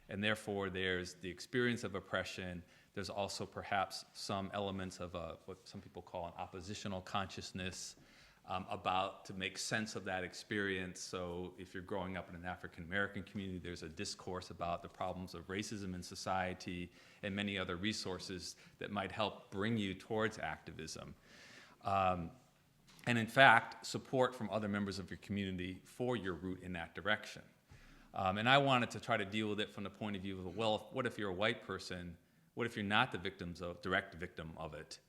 And therefore, there's the experience of oppression. There's also perhaps some elements of what some people call an oppositional consciousness about to make sense of that experience. So if you're growing up in an African-American community, there's a discourse about the problems of racism in society and many other resources that might help bring you towards activism. And in fact, support from other members of your community for your route in that direction. And I wanted to try to deal with it from the point of view of, well, what if you're a white person? What if you're not the direct victim of it?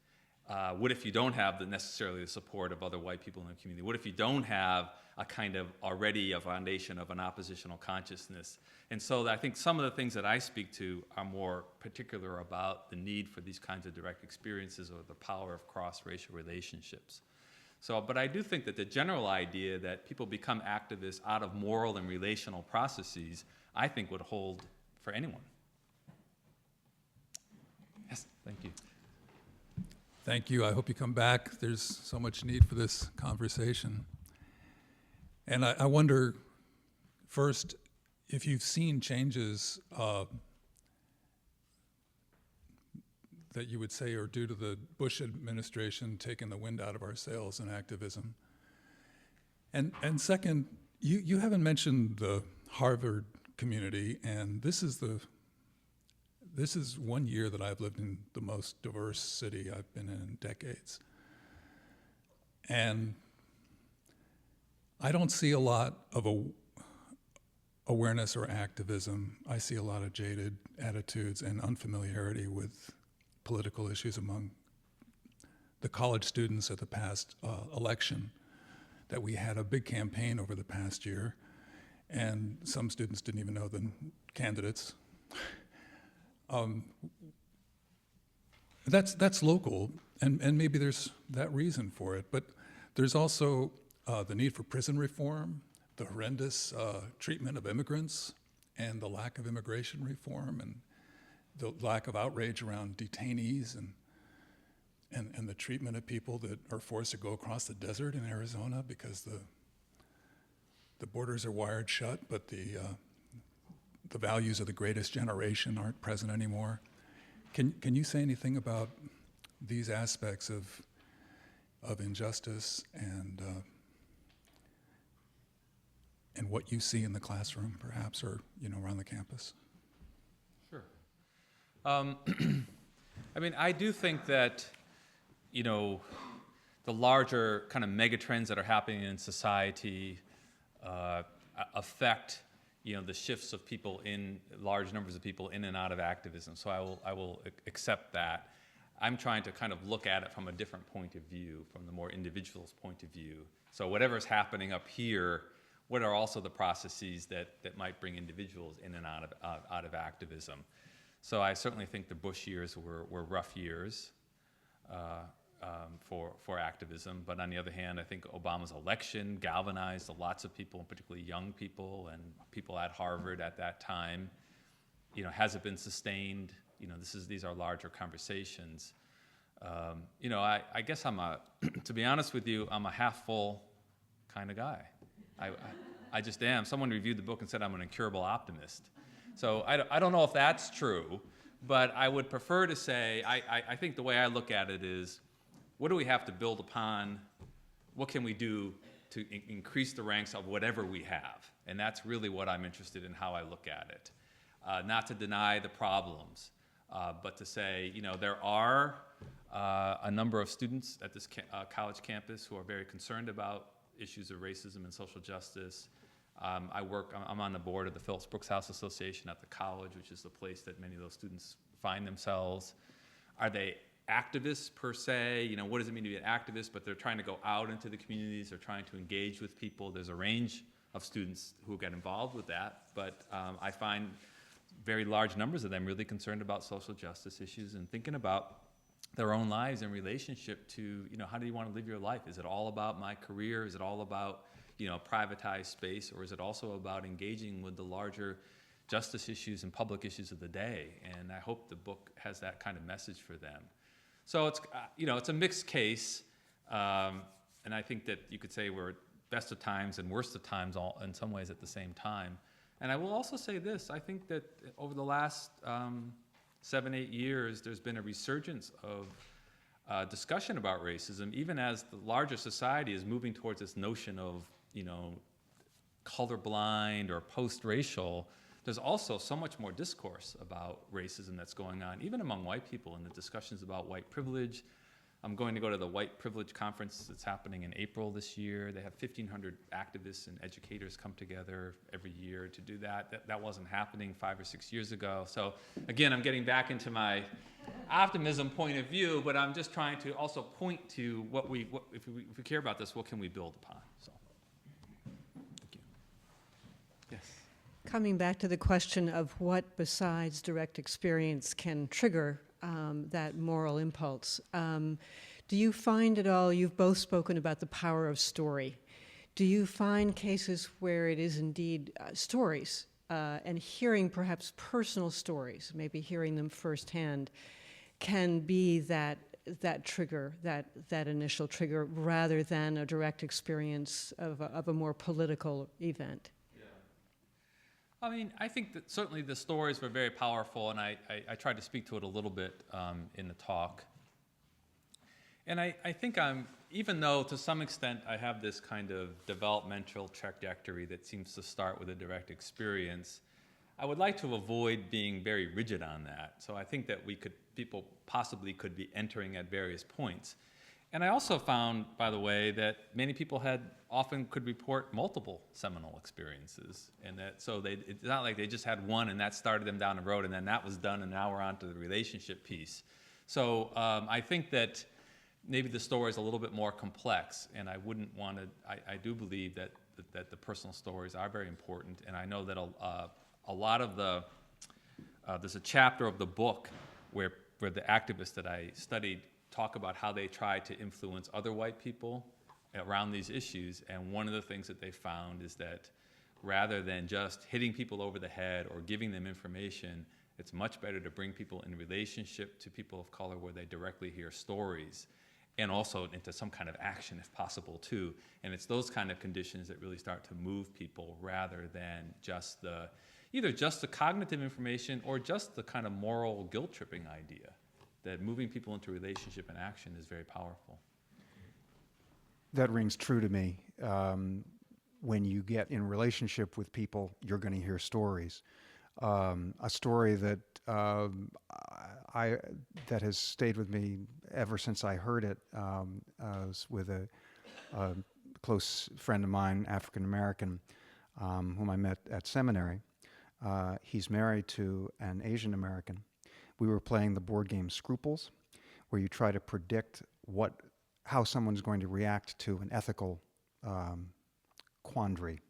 What if you don't have necessarily the support of other white people in the community? What if you don't have a kind of already a foundation of an oppositional consciousness? And so I think some of the things that I speak to are more particular about the need for these kinds of direct experiences or the power of cross-racial relationships. So, but I do think that the general idea that people become activists out of moral and relational processes, I think would hold for anyone. Yes, thank you. Thank you. I hope you come back. There's so much need for this conversation. And I wonder, first, if you've seen changes that you would say are due to the Bush administration taking the wind out of our sails in activism. And second, you haven't mentioned the Harvard community, and this is 1 year that I've lived in the most diverse city I've been in decades. And I don't see a lot of awareness or activism. I see a lot of jaded attitudes and unfamiliarity with political issues among the college students at the past election, that we had a big campaign over the past year, and some students didn't even know the candidates. That's local, and maybe there's that reason for it, but there's also the need for prison reform, the horrendous treatment of immigrants, and the lack of immigration reform, and the lack of outrage around detainees and the treatment of people that are forced to go across the desert in Arizona because the borders are wired shut, but the values of the greatest generation aren't present anymore. Can you say anything about these aspects of injustice and what you see in the classroom, perhaps, or around the campus? Sure. Um, I mean, I do think that, you know, the larger kind of megatrends that are happening in society affect, you know, the shifts of people in large numbers of people in and out of activism. So I will accept that. I'm trying to kind of look at it from a different point of view, from the more individual's point of view. So whatever's happening up here, what are also the processes that might bring individuals in and out of activism? So I certainly think the Bush years were rough years for activism. But on the other hand, I think Obama's election galvanized lots of people, particularly young people and people at Harvard at that time. You know, has it been sustained? You know, these are larger conversations. You know, I guess to be honest with you, I'm a half full kind of guy. I just am. Someone reviewed the book and said I'm an incurable optimist. So I don't know if that's true, but I would prefer to say, I think the way I look at it is, what do we have to build upon? What can we do to increase the ranks of whatever we have? And that's really what I'm interested in, how I look at it. Not to deny the problems, but to say, you know, there are a number of students at this college campus who are very concerned about issues of racism and social justice. I'm on the board of the Phillips Brooks House Association at the college, which is the place that many of those students find themselves. Are they activists per se? You know, what does it mean to be an activist? But they're trying to go out into the communities, they're trying to engage with people. There's a range of students who get involved with that, but I find very large numbers of them really concerned about social justice issues and thinking about their own lives in relationship to, you know, how do you want to live your life? Is it all about my career? Is it all about, you know, privatized space? Or is it also about engaging with the larger justice issues and public issues of the day? And I hope the book has that kind of message for them. So it's, you know, it's a mixed case. And I think that you could say we're best of times and worst of times all in some ways at the same time. And I will also say this, I think that over the last 7-8 years, there's been a resurgence of discussion about racism, even as the larger society is moving towards this notion of, you know, colorblind or post-racial. There's also so much more discourse about racism that's going on, even among white people, and the discussions about white privilege. I'm going to go to the White Privilege Conference that's happening in April this year. They have 1,500 activists and educators come together every year to do that. That wasn't happening 5 or 6 years ago. So again, I'm getting back into my optimism point of view, but I'm just trying to also point to if we care about this, what can we build upon? So, thank you. Yes. Coming back to the question of what besides direct experience can trigger that moral impulse. Do you find at all, you've both spoken about the power of story. Do you find cases where it is indeed stories and hearing perhaps personal stories, maybe hearing them firsthand, can be that trigger, that initial trigger, rather than a direct experience of a more political event? I mean, I think that certainly the stories were very powerful, and I tried to speak to it a little bit in the talk. And I think even though to some extent I have this kind of developmental trajectory that seems to start with a direct experience, I would like to avoid being very rigid on that. So I think that people possibly could be entering at various points. And I also found, by the way, that many people often could report multiple seminal experiences, and that it's not like they just had one and that started them down the road and then that was done and now we're on to the relationship piece. So I think that maybe the story is a little bit more complex, and I wouldn't want to. I do believe that the personal stories are very important, and I know that a lot of there's a chapter of the book where the activists that I studied talk about how they try to influence other white people around these issues, and one of the things that they found is that rather than just hitting people over the head or giving them information, it's much better to bring people in relationship to people of color where they directly hear stories, and also into some kind of action if possible too. And it's those kind of conditions that really start to move people rather than just either just the cognitive information or just the kind of moral guilt tripping idea. That moving people into relationship and action is very powerful. That rings true to me. When you get in relationship with people, you're going to hear stories. A story that that has stayed with me ever since I heard it. Was with a close friend of mine, African American, whom I met at seminary. He's married to an Asian American. We were playing the board game Scruples, where you try to predict how someone's going to react to an ethical quandary.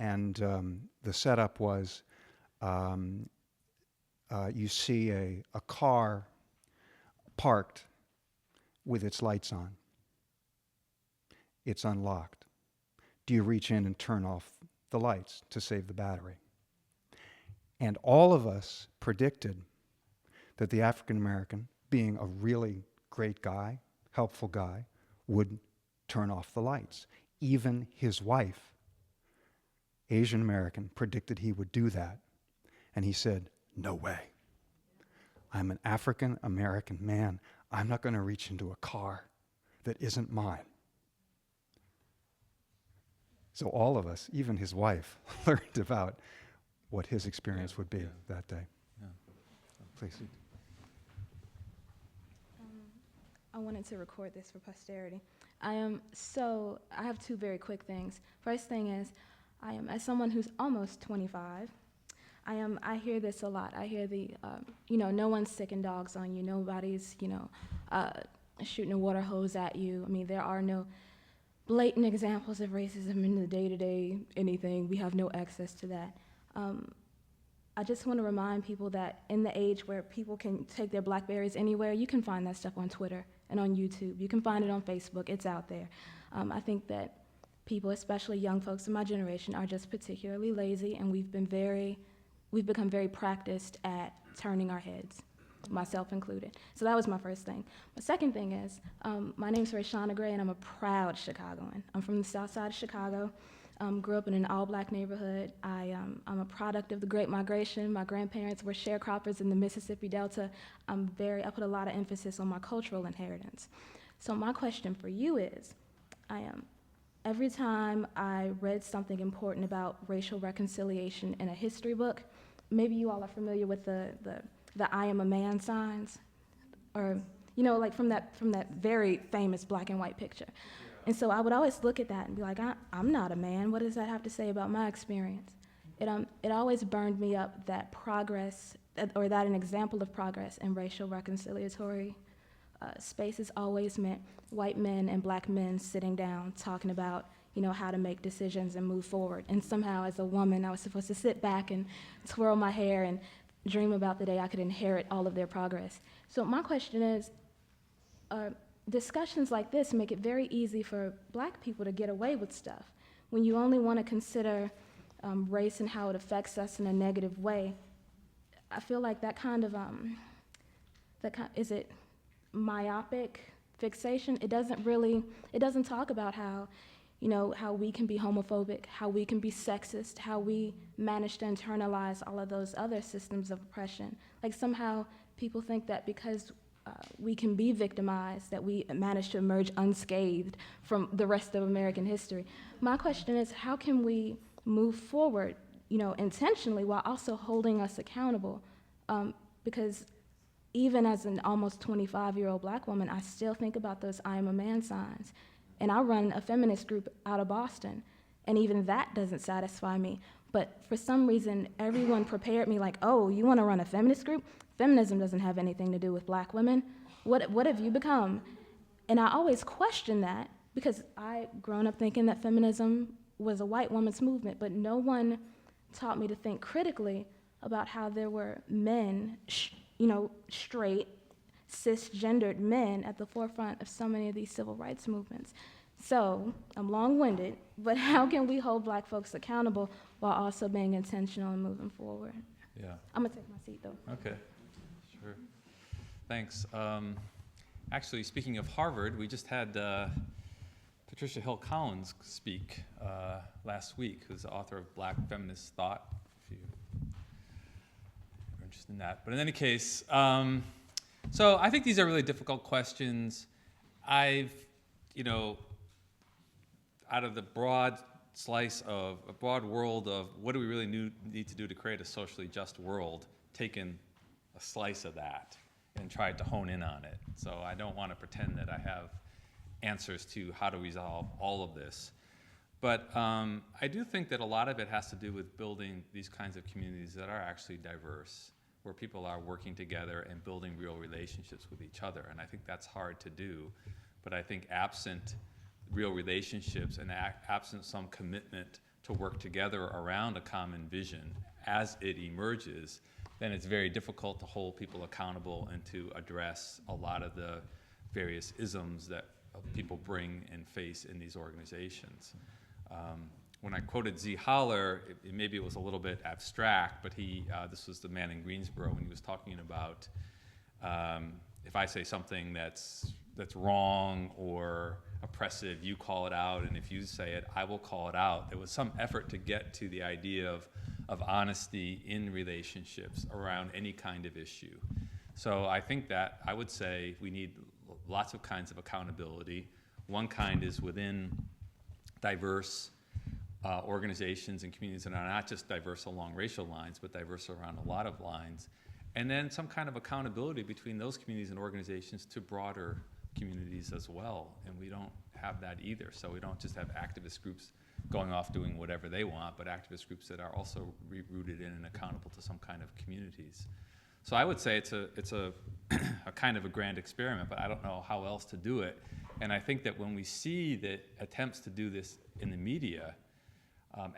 And the setup was you see a car parked with its lights on. It's unlocked. Do you reach in and turn off the lights to save the battery? And all of us predicted that the African American, being a really great guy, helpful guy, would turn off the lights. Even his wife, Asian American, predicted he would do that. And he said, "No way. I'm an African American man. I'm not going to reach into a car that isn't mine." So all of us, even his wife, learned about what his experience would be that day. Yeah. Please. I wanted to record this for posterity. I have two very quick things. First thing is, as someone who's almost 25, I hear this a lot. I hear no one's sicking dogs on you. Nobody's, shooting a water hose at you. I mean, there are no blatant examples of racism in the day-to-day anything. We have no access to that. I just want to remind people that in the age where people can take their BlackBerries anywhere, you can find that stuff on Twitter and on YouTube. You can find it on Facebook. It's out there. I think that people, especially young folks in my generation, are just particularly lazy, and we've become very practiced at turning our heads, myself included. So that was my first thing. My second thing is, my name's Rayshana Gray, and I'm a proud Chicagoan. I'm from the south side of Chicago. Grew up in an all-black neighborhood. I'm a product of the Great Migration. My grandparents were sharecroppers in the Mississippi Delta. I put a lot of emphasis on my cultural inheritance. So my question for you is, every time I read something important about racial reconciliation in a history book, maybe you all are familiar with the "I am a man" signs, or like from that very famous black and white picture. And so I would always look at that and be like, I'm not a man. What does that have to say about my experience? It always burned me up that progress, or that an example of progress in racial reconciliatory spaces always meant white men and black men sitting down talking about how to make decisions and move forward. And somehow as a woman, I was supposed to sit back and twirl my hair and dream about the day I could inherit all of their progress. So my question is, discussions like this make it very easy for black people to get away with stuff. When you only want to consider race and how it affects us in a negative way, I feel like that kind of, is it myopic fixation? It doesn't talk about how we can be homophobic, how we can be sexist, how we manage to internalize all of those other systems of oppression. Like somehow people think that because we can be victimized, that we manage to emerge unscathed from the rest of American history. My question is, how can we move forward, intentionally, while also holding us accountable? Because even as an almost 25-year-old black woman, I still think about those "I am a man" signs. And I run a feminist group out of Boston, and even that doesn't satisfy me. But for some reason, everyone prepared me like, oh, you want to run a feminist group? Feminism doesn't have anything to do with black women. What have you become? And I always question that, because I grown up thinking that feminism was a white woman's movement, but no one taught me to think critically about how there were men, straight, cisgendered men at the forefront of so many of these civil rights movements. So, I'm long-winded, but how can we hold black folks accountable while also being intentional and moving forward? Yeah. I'm gonna take my seat though. Okay. Sure. Thanks. Actually, speaking of Harvard, we just had Patricia Hill Collins speak last week, who's the author of Black Feminist Thought, if you're interested in that. But in any case, so I think these are really difficult questions. I've, out of the broad slice of a broad world of what do we really need to do to create a socially just world, taken a slice of that and tried to hone in on it. So I don't want to pretend that I have answers to how to resolve all of this. But I do think that a lot of it has to do with building these kinds of communities that are actually diverse, where people are working together and building real relationships with each other. And I think that's hard to do. But I think absent real relationships and absent some commitment to work together around a common vision as it emerges, then it's very difficult to hold people accountable and to address a lot of the various isms that people bring and face in these organizations. When I quoted Z. Holler, maybe it was a little bit abstract, but this was the man in Greensboro, when he was talking about if I say something that's wrong or oppressive, you call it out, and if you say it, I will call it out. There was some effort to get to the idea of honesty in relationships around any kind of issue. So I think that I would say we need lots of kinds of accountability. One kind is within diverse organizations and communities that are not just diverse along racial lines, but diverse around a lot of lines. And then some kind of accountability between those communities and organizations to broader communities as well. And we don't have that either. So we don't just have activist groups going off doing whatever they want, but activist groups that are also rooted in and accountable to some kind of communities. So I would say it's a a kind of a grand experiment, but I don't know how else to do it. And I think that when we see the attempts to do this in the media,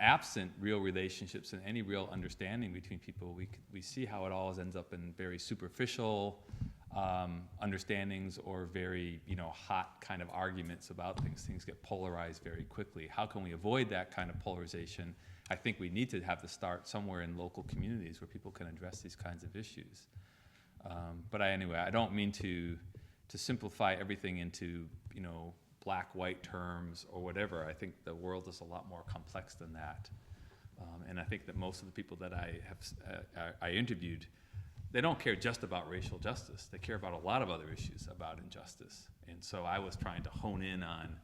absent real relationships and any real understanding between people, we see how it always ends up in very superficial understandings or very hot kind of arguments about things. Things get polarized very quickly. How can we avoid that kind of polarization? I think we need to have to start somewhere in local communities where people can address these kinds of issues. But anyway, I don't mean to simplify everything into black-white terms or whatever. I think the world is a lot more complex than that. And I think that most of the people that I interviewed, they don't care just about racial justice. They care about a lot of other issues about injustice. And so I was trying to hone in on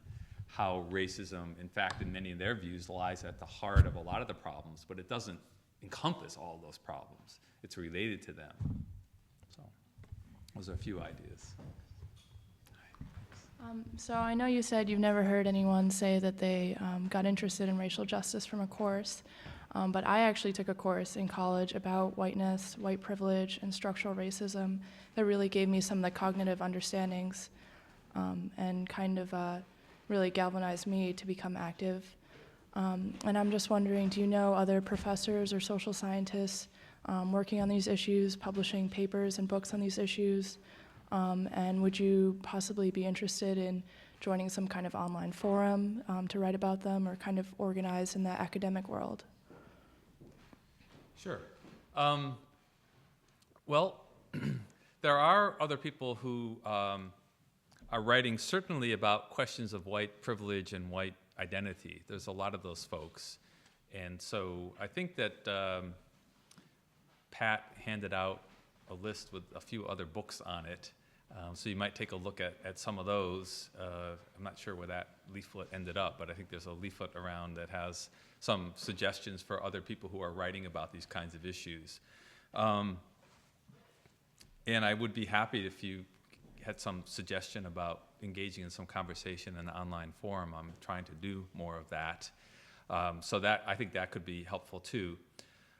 how racism, in fact, in many of their views, lies at the heart of a lot of the problems, but it doesn't encompass all those problems. It's related to them. So those are a few ideas. So I know you said you've never heard anyone say that they got interested in racial justice from a course, but I actually took a course in college about whiteness, white privilege, and structural racism that really gave me some of the cognitive understandings and kind of really galvanized me to become active. And I'm just wondering, do you know other professors or social scientists working on these issues, publishing papers and books on these issues? And would you possibly be interested in joining some kind of online forum to write about them or kind of organize in the academic world? Sure. Well, there are other people who are writing certainly about questions of white privilege and white identity. There's a lot of those folks. And so I think that Pat handed out a list with a few other books on it. So you might take a look at some of those. I'm not sure where that leaflet ended up, but I think there's a leaflet around that has some suggestions for other people who are writing about these kinds of issues. And I would be happy if you had some suggestion about engaging in some conversation in the online forum. I'm trying to do more of that. So that I think that could be helpful too.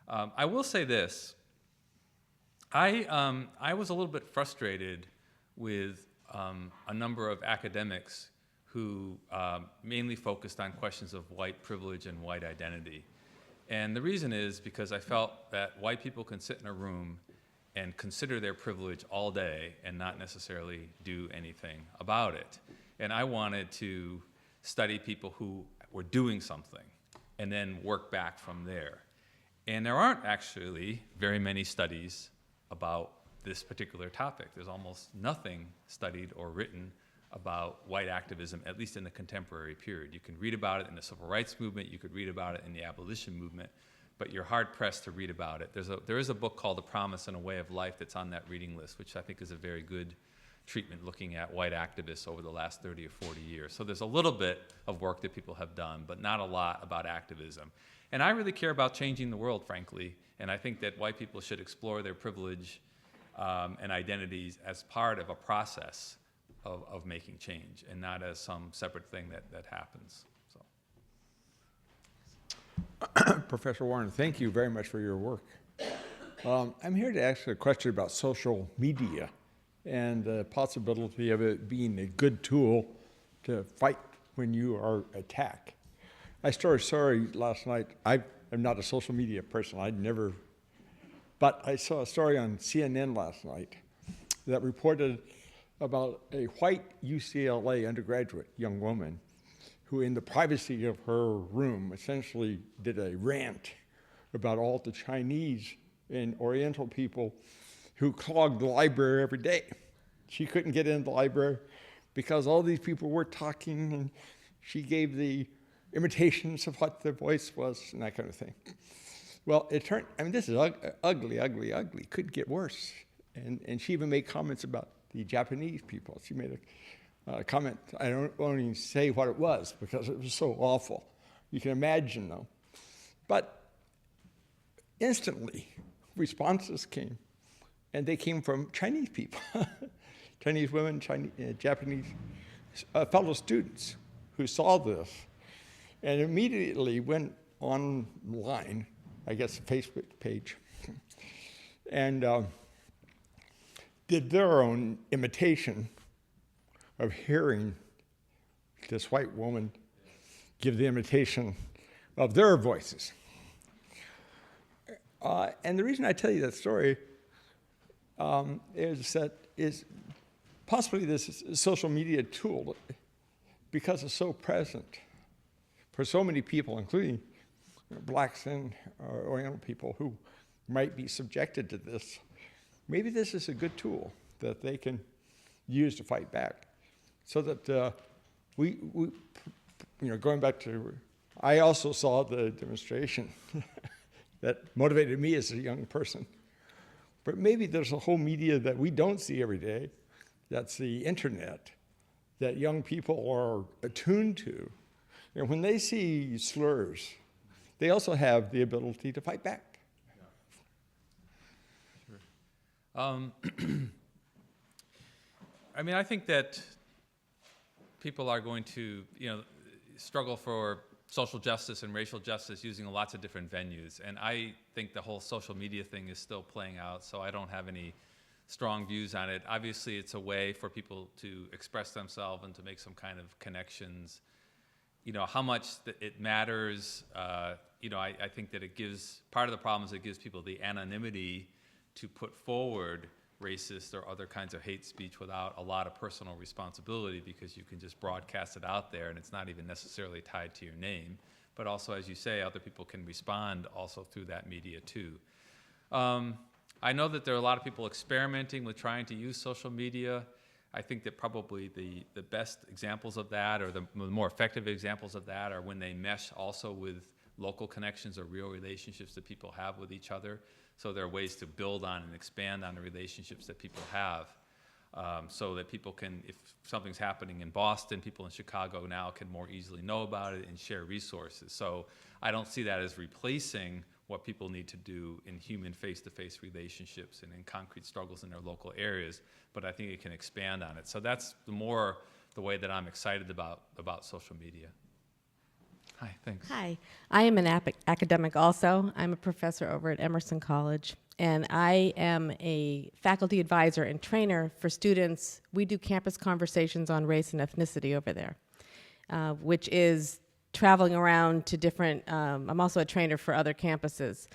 I will say this. I was a little bit frustrated with a number of academics who mainly focused on questions of white privilege and white identity. And the reason is because I felt that white people can sit in a room and consider their privilege all day and not necessarily do anything about it. And I wanted to study people who were doing something and then work back from there. And there aren't actually very many studies about this particular topic. There's almost nothing studied or written about white activism, at least in the contemporary period. You can read about it in the civil rights movement, you could read about it in the abolition movement, but you're hard-pressed to read about it. There is a book called The Promise and a Way of Life that's on that reading list, which I think is a very good treatment looking at white activists over the last 30 or 40 years. So there's a little bit of work that people have done, but not a lot about activism. And I really care about changing the world, frankly, and I think that white people should explore their privilege and identities as part of a process of making change, and not as some separate thing that happens. So. Professor Warren, thank you very much for your work. I'm here to ask a question about social media and the possibility of it being a good tool to fight when you are attacked. I saw a story last night. I'm not a social media person. But I saw a story on CNN last night that reported about a white UCLA undergraduate young woman who, in the privacy of her room, essentially did a rant about all the Chinese and Oriental people who clogged the library every day. She couldn't get into the library because all these people were talking, and she gave the imitations of what their voice was and that kind of thing. Well, it turned, this is ugly, ugly, ugly. Could get worse. And she even made comments about the Japanese people. She made a comment, I don't want to even say what it was because it was so awful. You can imagine, though. But instantly, responses came, and they came from Chinese people, Chinese women, Japanese fellow students who saw this and immediately went online, I guess, Facebook page, and did their own imitation of hearing this white woman give the imitation of their voices. And the reason I tell you that story is possibly this social media tool, because it's so present for so many people, including blacks and Oriental people who might be subjected to this. Maybe this is a good tool that they can use to fight back. So that we going back to, I also saw the demonstration that motivated me as a young person. But maybe there's a whole media that we don't see every day, that's the internet, that young people are attuned to. And when they see slurs, they also have the ability to fight back. Sure. I think that people are going to, struggle for social justice and racial justice using lots of different venues. And I think the whole social media thing is still playing out, so I don't have any strong views on it. Obviously, it's a way for people to express themselves and to make some kind of connections. How much it matters, I think that it gives, part of the problem is it gives people the anonymity to put forward racist or other kinds of hate speech without a lot of personal responsibility, because you can just broadcast it out there and it's not even necessarily tied to your name. But also, as you say, other people can respond also through that media too. I know that there are a lot of people experimenting with trying to use social media. I think that probably the best examples of that, or the more effective examples of that, are when they mesh also with local connections or real relationships that people have with each other. So there are ways to build on and expand on the relationships that people have, so that people can, if something's happening in Boston, people in Chicago now can more easily know about it and share resources. So I don't see that as replacing what people need to do in human face-to-face relationships and in concrete struggles in their local areas, but I think it can expand on it. So that's the way that I'm excited about social media. Hi, thanks. Hi, I am an academic also. I'm a professor over at Emerson College, and I am a faculty advisor and trainer for students. We do campus conversations on race and ethnicity over there, which is traveling around to different, I'm also a trainer for other campuses.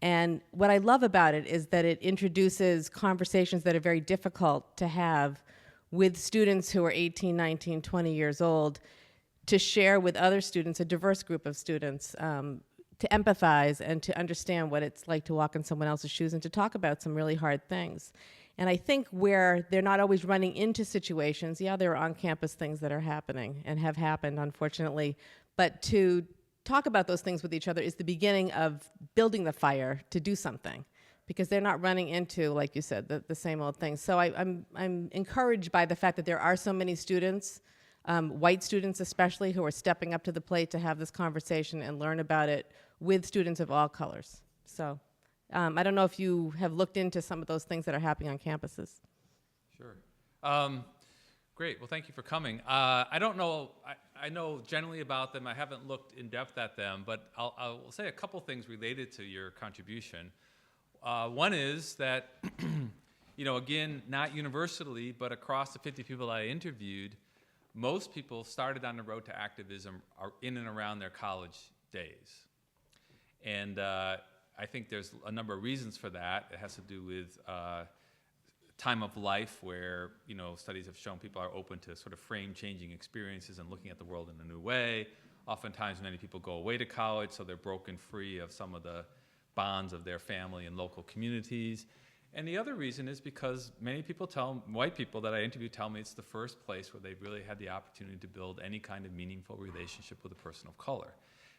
And what I love about it is that it introduces conversations that are very difficult to have with students who are 18, 19, 20 years old, to share with other students, a diverse group of students, to empathize and to understand what it's like to walk in someone else's shoes and to talk about some really hard things. And I think where they're not always running into situations, there are on-campus things that are happening and have happened, unfortunately, but to talk about those things with each other is the beginning of building the fire to do something, because they're not running into, like you said, the same old things. So I'm encouraged by the fact that there are so many students, white students especially, who are stepping up to the plate to have this conversation and learn about it with students of all colors. So I don't know if you have looked into some of those things that are happening on campuses. Sure. Great. Well, thank you for coming. I don't know. I know generally about them. I haven't looked in depth at them, but I'll say a couple things related to your contribution. One is that, again, not universally, but across the 50 people I interviewed, most people started on the road to activism in and around their college days. And I think there's a number of reasons for that. It has to do with time of life where, studies have shown people are open to sort of frame-changing experiences and looking at the world in a new way. Oftentimes, many people go away to college, so they're broken free of some of the bonds of their family and local communities. And the other reason is because many people white people that I interview tell me it's the first place where they've really had the opportunity to build any kind of meaningful relationship with a person of color.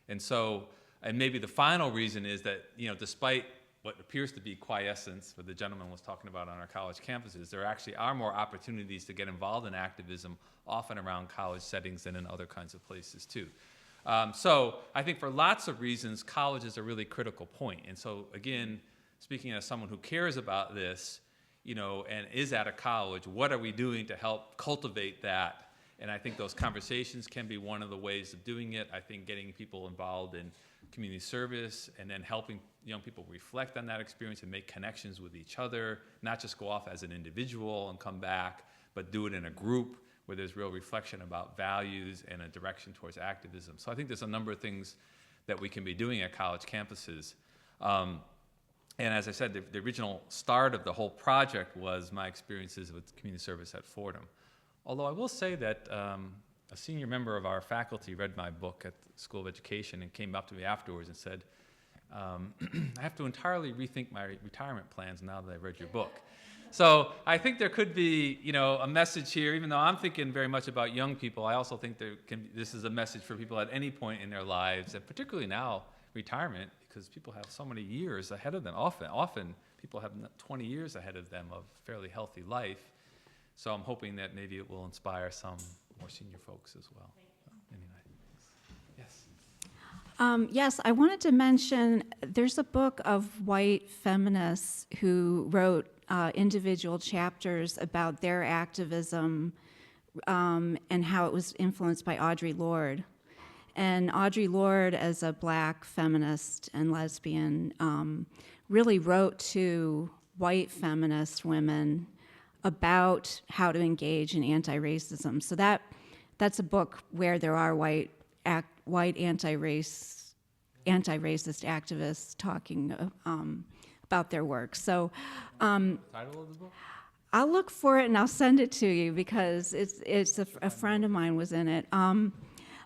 And so, and maybe the final reason is that, despite what appears to be quiescence, what the gentleman was talking about on our college campuses, there actually are more opportunities to get involved in activism, often around college settings than in other kinds of places too. So I think for lots of reasons, college is a really critical point. And so again, speaking as someone who cares about this, and is at a college, what are we doing to help cultivate that? And I think those conversations can be one of the ways of doing it. I think getting people involved in community service and then helping young people reflect on that experience and make connections with each other, not just go off as an individual and come back, but do it in a group where there's real reflection about values and a direction towards activism. So I think there's a number of things that we can be doing at college campuses. And as I said, the original start of the whole project was my experiences with community service at Fordham. Although I will say that a senior member of our faculty read my book at the School of Education and came up to me afterwards and said, I have to entirely rethink my retirement plans now that I've read your book. So I think there could be, a message here, even though I'm thinking very much about young people, I also think this is a message for people at any point in their lives, and particularly now, retirement, because people have so many years ahead of them. Often people have 20 years ahead of them of fairly healthy life. So I'm hoping that maybe it will inspire some more senior folks as well. Anyway, yes. Yes, I wanted to mention there's a book of white feminists who wrote individual chapters about their activism and how it was influenced by Audre Lorde. And Audre Lorde, as a black feminist and lesbian, really wrote to white feminist women about how to engage in anti-racism. So that's a book where there are white anti-racist activists talking about their work. So, Title of the book? I'll look for it and I'll send it to you because it's a friend of mine was in it.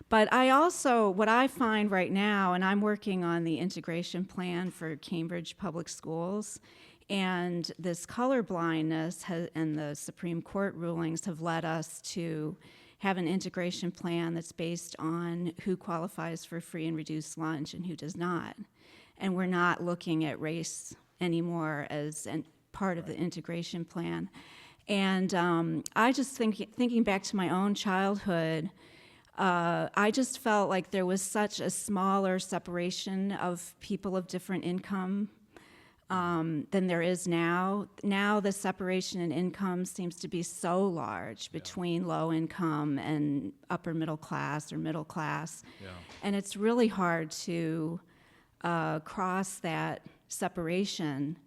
But I also, what I find right now, and I'm working on the integration plan for Cambridge Public Schools, and this colorblindness and the Supreme Court rulings have led us to have an integration plan that's based on who qualifies for free and reduced lunch and who does not. And we're not looking at race anymore as part of the integration plan. And I just thinking back to my own childhood, I just felt like there was such a smaller separation of people of different income than there is now. Now the separation in income seems to be so large between low income and upper middle class or middle class. Yeah. And it's really hard to cross that separation.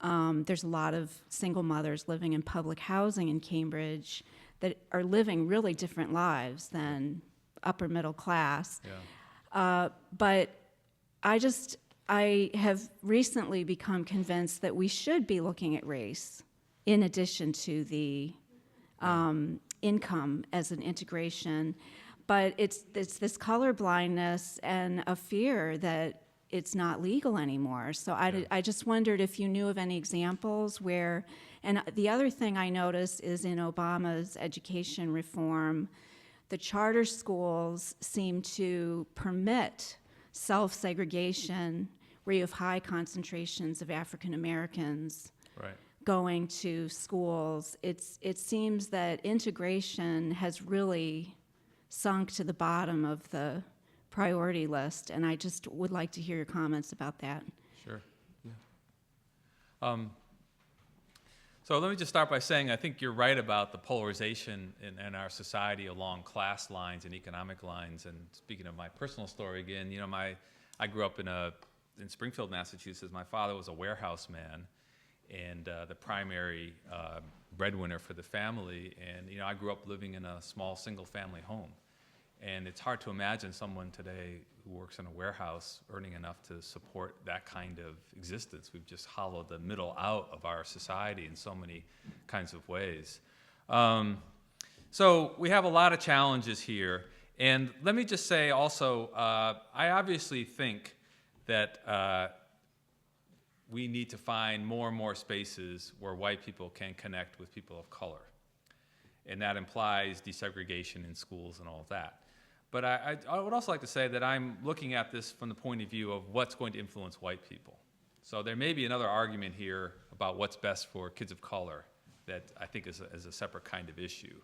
There's a lot of single mothers living in public housing in Cambridge that are living really different lives than upper middle class. Yeah. But I have recently become convinced that we should be looking at race in addition to the income as an integration. But it's this color blindness and a fear that it's not legal anymore. So I just wondered if you knew of any examples where, and the other thing I noticed is in Obama's education reform, the charter schools seem to permit self-segregation where you have high concentrations of African Americans going to schools. It seems that integration has really sunk to the bottom of the priority list, and I just would like to hear your comments about that. Sure. Yeah. So let me just start by saying I think you're right about the polarization in our society along class lines and economic lines. And speaking of my personal story again, you know, I grew up in Springfield, Massachusetts. My father was a warehouse man and the primary breadwinner for the family. And, you know, I grew up living in a small single-family home. And it's hard to imagine someone today who works in a warehouse earning enough to support that kind of existence. We've just hollowed the middle out of our society in so many kinds of ways. So we have a lot of challenges here. And let me just say also, I obviously think that we need to find more and more spaces where white people can connect with people of color. And that implies desegregation in schools and all of that. But I would also like to say that I'm looking at this from the point of view of what's going to influence white people. So there may be another argument here about what's best for kids of color that I think is a separate kind of issue.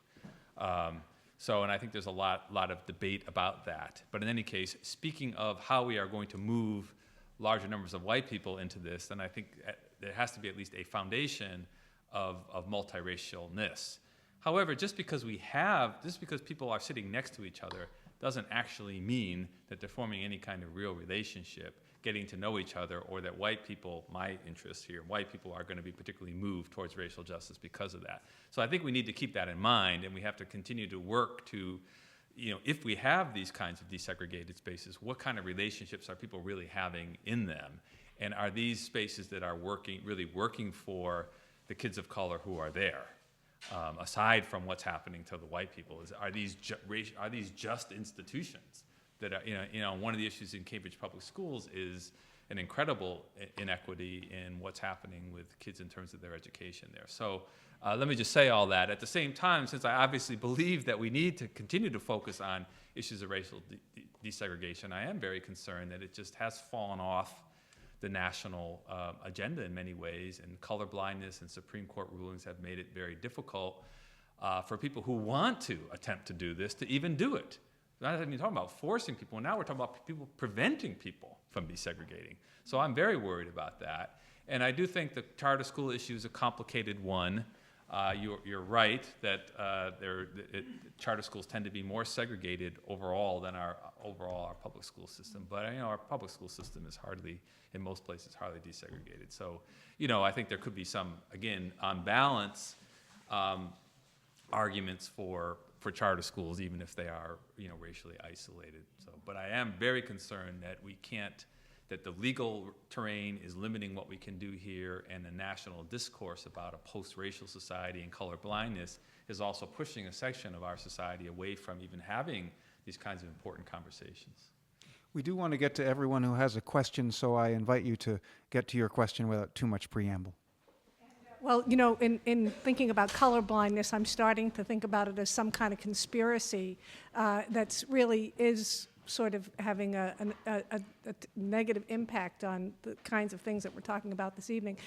And I think there's a lot of debate about that. But in any case, speaking of how we are going to move larger numbers of white people into this, then I think there has to be at least a foundation of multiracialness. However, just because people are sitting next to each other doesn't actually mean that they're forming any kind of real relationship, getting to know each other, or that white people, my interest here, white people are going to be particularly moved towards racial justice because of that. So I think we need to keep that in mind, and we have to continue to work to, you know, if we have these kinds of desegregated spaces, what kind of relationships are people really having in them? And are these spaces that are really working for the kids of color who are there? Aside from what's happening to the white people, are these just institutions that are, you know, one of the issues in Cambridge public schools is an incredible inequity in what's happening with kids in terms of their education there. So let me just say all that. At the same time, since I obviously believe that we need to continue to focus on issues of racial desegregation, I am very concerned that it just has fallen off the national agenda in many ways, and colorblindness and Supreme Court rulings have made it very difficult for people who want to attempt to do this to even do it. We're not even talking about forcing people, now we're talking about people preventing people from desegregating. So I'm very worried about that. And I do think the charter school issue is a complicated one. You're right that charter schools tend to be more segregated overall than our public school system. But you know, our public school system is in most places, hardly desegregated. So, you know, I think there could be some, again, on balance, arguments for charter schools, even if they are, you know, racially isolated. So, but I am very concerned that that the legal terrain is limiting what we can do here, and the national discourse about a post-racial society and colorblindness is also pushing a section of our society away from even having these kinds of important conversations. We do want to get to everyone who has a question, so I invite you to get to your question without too much preamble. Well, you know, in thinking about colorblindness, I'm starting to think about it as some kind of conspiracy that's really is sort of having a negative impact on the kinds of things that we're talking about this evening.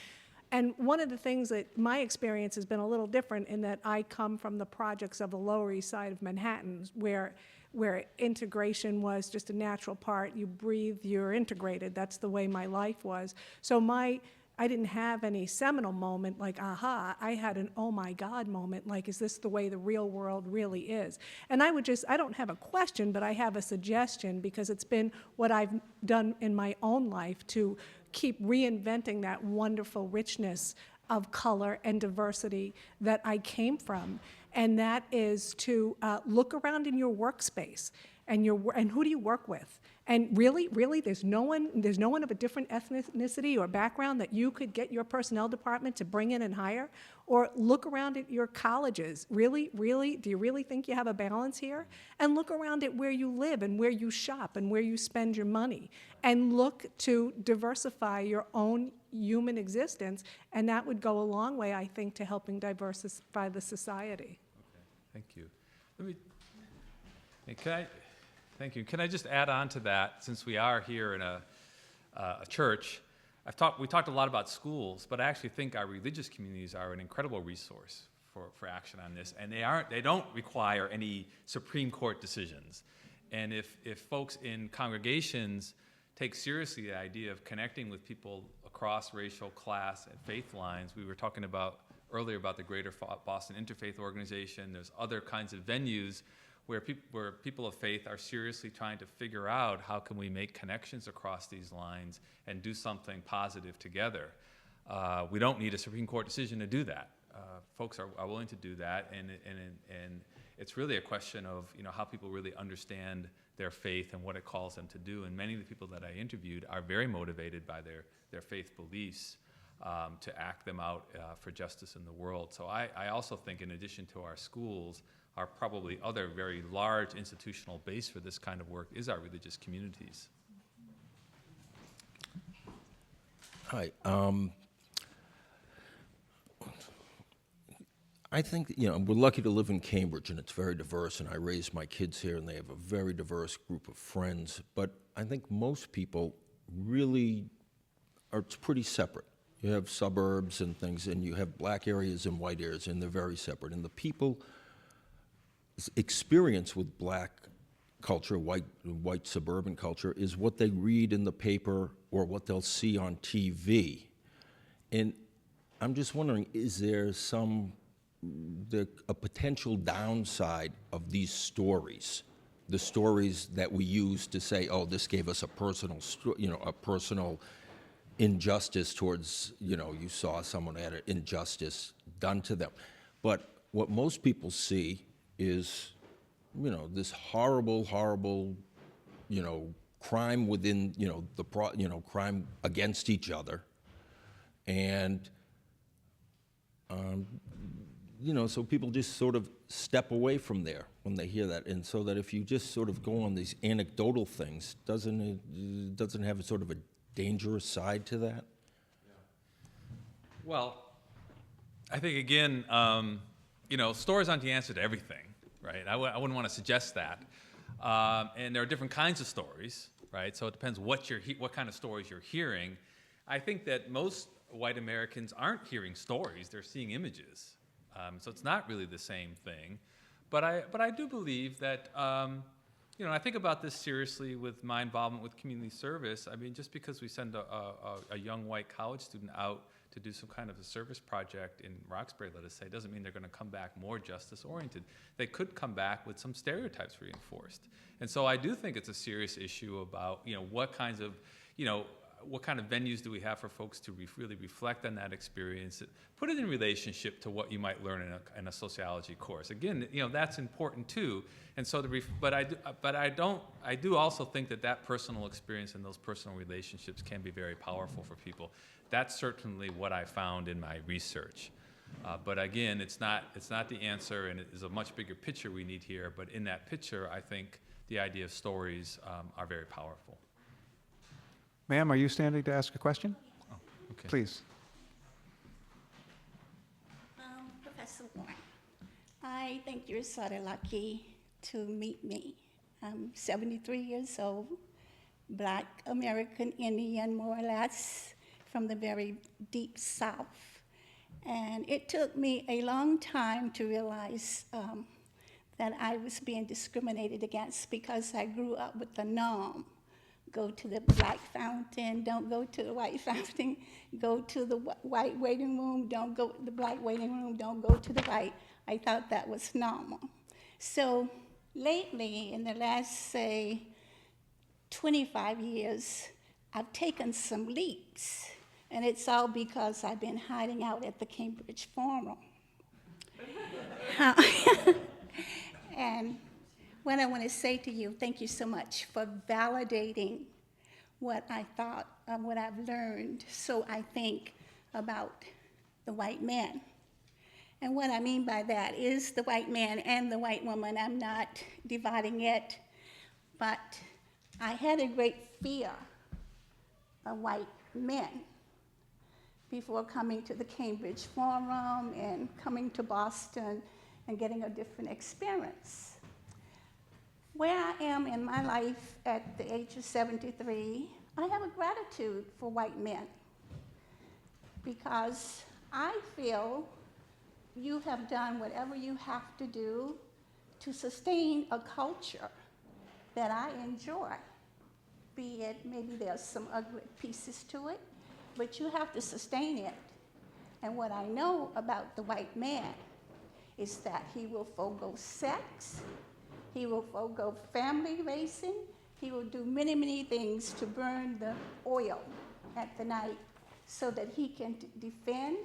And one of the things that my experience has been a little different in that I come from the projects of the Lower East Side of Manhattan, where integration was just a natural part. You breathe, you're integrated. That's the way my life was. So I didn't have any seminal moment like, aha. I had an oh my God moment, like, is this the way the real world really is? And I don't have a question, but I have a suggestion, because it's been what I've done in my own life to keep reinventing that wonderful richness of color and diversity that I came from. And that is to look around in your workspace and who do you work with? And really, there's no one of a different ethnicity or background that you could get your personnel department to bring in and hire? Or look around at your colleges. Really, do you really think you have a balance here? And look around at where you live and where you shop and where you spend your money. And look to diversify your own human existence, and that would go a long way, I think, to helping diversify the society. Okay, thank you. Thank you. Can I just add on to that, since we are here in a church? We talked a lot about schools, but I actually think our religious communities are an incredible resource for action on this, and they don't require any Supreme Court decisions. And if folks in congregations take seriously the idea of connecting with people across racial, class, and faith lines. We were talking about earlier about the Greater Boston Interfaith Organization. There's other kinds of venues where people of faith are seriously trying to figure out how can we make connections across these lines and do something positive together. We don't need a Supreme Court decision to do that. Folks are willing to do that, and it's really a question of how people really understand their faith and what it calls them to do. And many of the people that I interviewed are very motivated by their faith beliefs to act them out for justice in the world. So I also think, in addition to our schools, our probably other very large institutional base for this kind of work is our religious communities. Hi. I think, we're lucky to live in Cambridge, and it's very diverse, and I raised my kids here, and they have a very diverse group of friends. But I think most people really it's pretty separate. You have suburbs and things, and you have black areas and white areas, and they're very separate. And the people's experience with black culture, white suburban culture, is what they read in the paper or what they'll see on TV. And I'm just wondering, is there a potential downside of these stories, the stories that we use to say, oh, this gave us a personal injustice towards, you saw someone had an injustice done to them. But what most people see is, this horrible, crime within, crime against each other. And, so people just sort of step away from there when they hear that. And so that if you just sort of go on these anecdotal things, doesn't it have a sort of a dangerous side to that? Well, I think, again, stories aren't the answer to everything, right? I wouldn't want to suggest that. And there are different kinds of stories, right? So it depends what kind of stories you're hearing. I think that most white Americans aren't hearing stories, they're seeing images. So it's not really the same thing. But I do believe that, I think about this seriously with my involvement with community service. I mean, just because we send a young white college student out to do some kind of a service project in Roxbury, let us say, doesn't mean they're going to come back more justice-oriented. They could come back with some stereotypes reinforced. And so I do think it's a serious issue about, what kind of venues do we have for folks to really reflect on that experience, put it in relationship to what you might learn in a sociology course. Again, that's important too. And so, I do also think that personal experience and those personal relationships can be very powerful for people. That's certainly what I found in my research. But again, it's not the answer, and it is a much bigger picture we need here. But in that picture, I think the idea of stories are very powerful. Ma'am, are you standing to ask a question? Oh, okay. Please. Professor Warren, I think you're sort of lucky to meet me. I'm 73 years old, Black American Indian, more or less, from the very deep South. And it took me a long time to realize that I was being discriminated against because I grew up with the norm. Go to the black fountain, don't go to the white fountain, go to the white waiting room, don't go to the black waiting room, don't go to the white. I thought that was normal. So lately, in the last, say, 25 years, I've taken some leaps, and it's all because I've been hiding out at the Cambridge Forum. And what I want to say to you, thank you so much for validating what I thought, what I've learned, so I think about the white man. And what I mean by that is the white man and the white woman. I'm not dividing it, but I had a great fear of white men before coming to the Cambridge Forum and coming to Boston and getting a different experience. Where I am in my life at the age of 73, I have a gratitude for white men because I feel you have done whatever you have to do to sustain a culture that I enjoy. be it, maybe there's some ugly pieces to it, but you have to sustain it. And what I know about the white man is that he will forego sex, he will forego family raising, he will do many, many things to burn the oil at the night so that he can defend,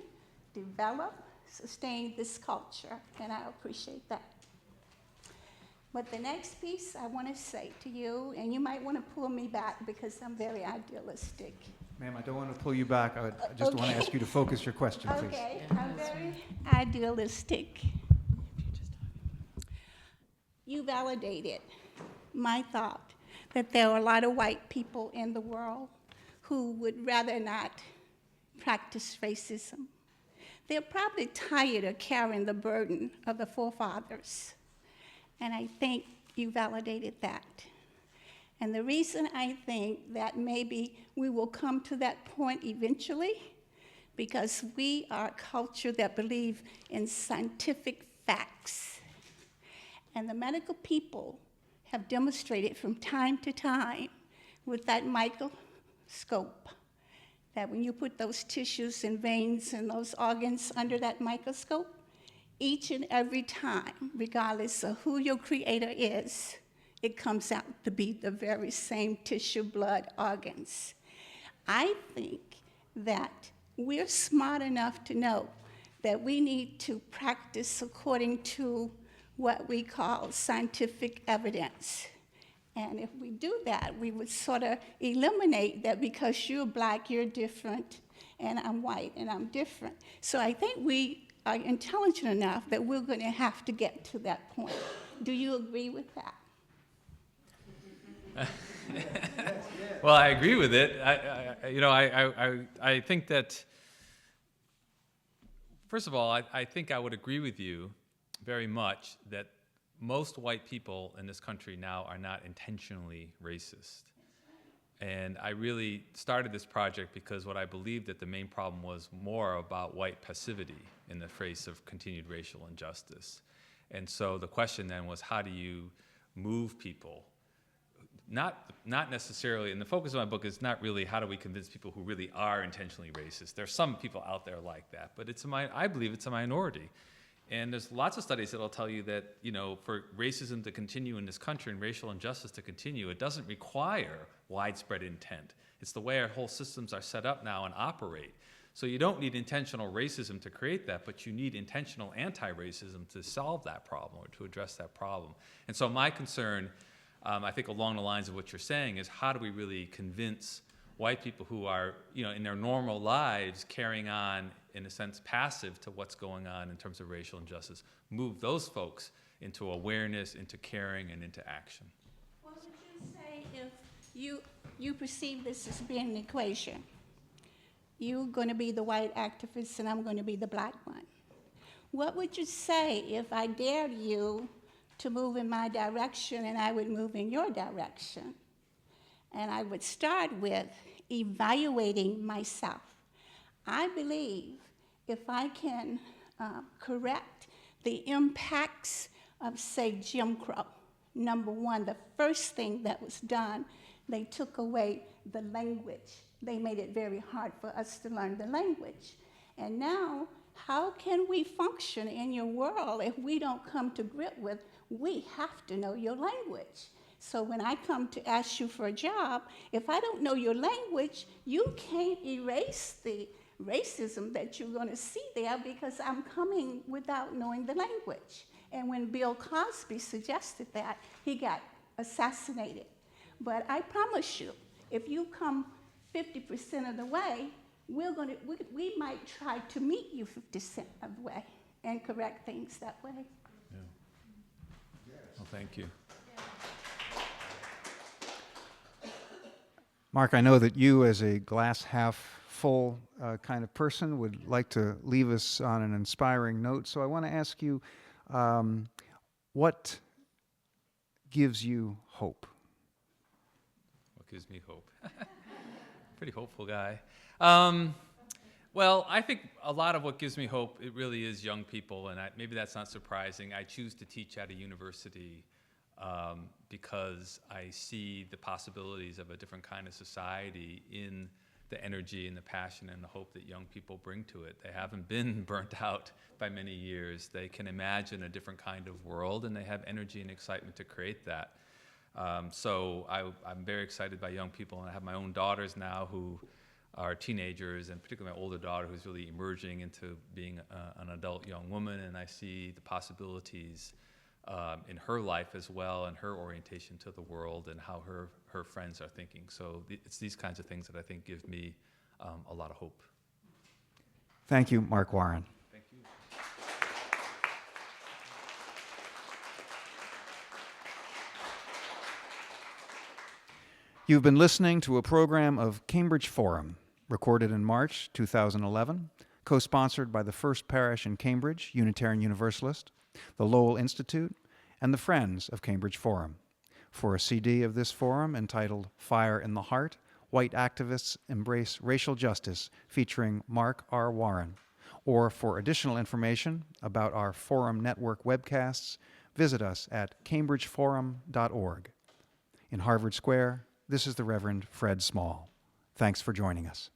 develop, sustain this culture, and I appreciate that. But the next piece I want to say to you, and you might want to pull me back because I'm very idealistic. Ma'am, I don't want to pull you back. I just want to ask you to focus your question, please. Okay, I'm very idealistic. You validated my thought that there are a lot of white people in the world who would rather not practice racism. They're probably tired of carrying the burden of the forefathers. And I think you validated that. And the reason I think that maybe we will come to that point eventually, because we are a culture that believe in scientific facts. And the medical people have demonstrated from time to time with that microscope that when you put those tissues and veins and those organs under that microscope, each and every time, regardless of who your creator is, it comes out to be the very same tissue, blood, organs. I think that we're smart enough to know that we need to practice according to what we call scientific evidence. And if we do that, we would sort of eliminate that because you're black, you're different, and I'm white, and I'm different. So I think we are intelligent enough that we're going to have to get to that point. Do you agree with that? Well, I agree with it. I think that, first of all, I think I would agree with you very much that most white people in this country now are not intentionally racist. And I really started this project because what I believed that the main problem was more about white passivity in the face of continued racial injustice. And so the question then was, how do you move people? Not necessarily, and the focus of my book is not really how do we convince people who really are intentionally racist. There's some people out there like that, but I believe it's a minority. And there's lots of studies that'll tell you that, for racism to continue in this country and racial injustice to continue, it doesn't require widespread intent. It's the way our whole systems are set up now and operate. So you don't need intentional racism to create that, but you need intentional anti-racism to solve that problem or to address that problem. And so my concern, I think along the lines of what you're saying, is how do we really convince white people who are, in their normal lives carrying on, in a sense, passive to what's going on in terms of racial injustice, move those folks into awareness, into caring, and into action. What would you say if you perceive this as being an equation? You're going to be the white activist and I'm going to be the black one. What would you say if I dared you to move in my direction and I would move in your direction? And I would start with evaluating myself. I believe if I can correct the impacts of, say, Jim Crow, number one, the first thing that was done, they took away the language. They made it very hard for us to learn the language. And now, how can we function in your world if we don't come to grip with, we have to know your language? So when I come to ask you for a job, if I don't know your language, you can't erase the racism that you're going to see there because I'm coming without knowing the language. And when Bill Cosby suggested that, he got assassinated. But I promise you, if you come 50% of the way, we might try to meet you 50% of the way and correct things that way. Yeah. Well, thank you. Mark, I know that you, as a glass half full kind of person, would like to leave us on an inspiring note. So I want to ask you, what gives you hope? What gives me hope? Pretty hopeful guy. Well, I think a lot of what gives me hope, it really is young people, and maybe that's not surprising. I choose to teach at a university because I see the possibilities of a different kind of society in the energy and the passion and the hope that young people bring to it. They haven't been burnt out by many years. They can imagine a different kind of world, and they have energy and excitement to create that. So I'm very excited by young people, and I have my own daughters now who are teenagers, and particularly my older daughter who's really emerging into being an adult young woman, and I see the possibilities in her life as well, and her orientation to the world, and how her friends are thinking. So it's these kinds of things that I think give me a lot of hope. Thank you, Mark Warren. Thank you. You've been listening to a program of Cambridge Forum, recorded in March 2011, co-sponsored by the First Parish in Cambridge, Unitarian Universalist, the Lowell Institute, and the Friends of Cambridge Forum. For a CD of this forum entitled Fire in the Heart, White Activists Embrace Racial Justice, featuring Mark R. Warren, or for additional information about our Forum Network webcasts, visit us at cambridgeforum.org. In Harvard Square, this is the Reverend Fred Small. Thanks for joining us.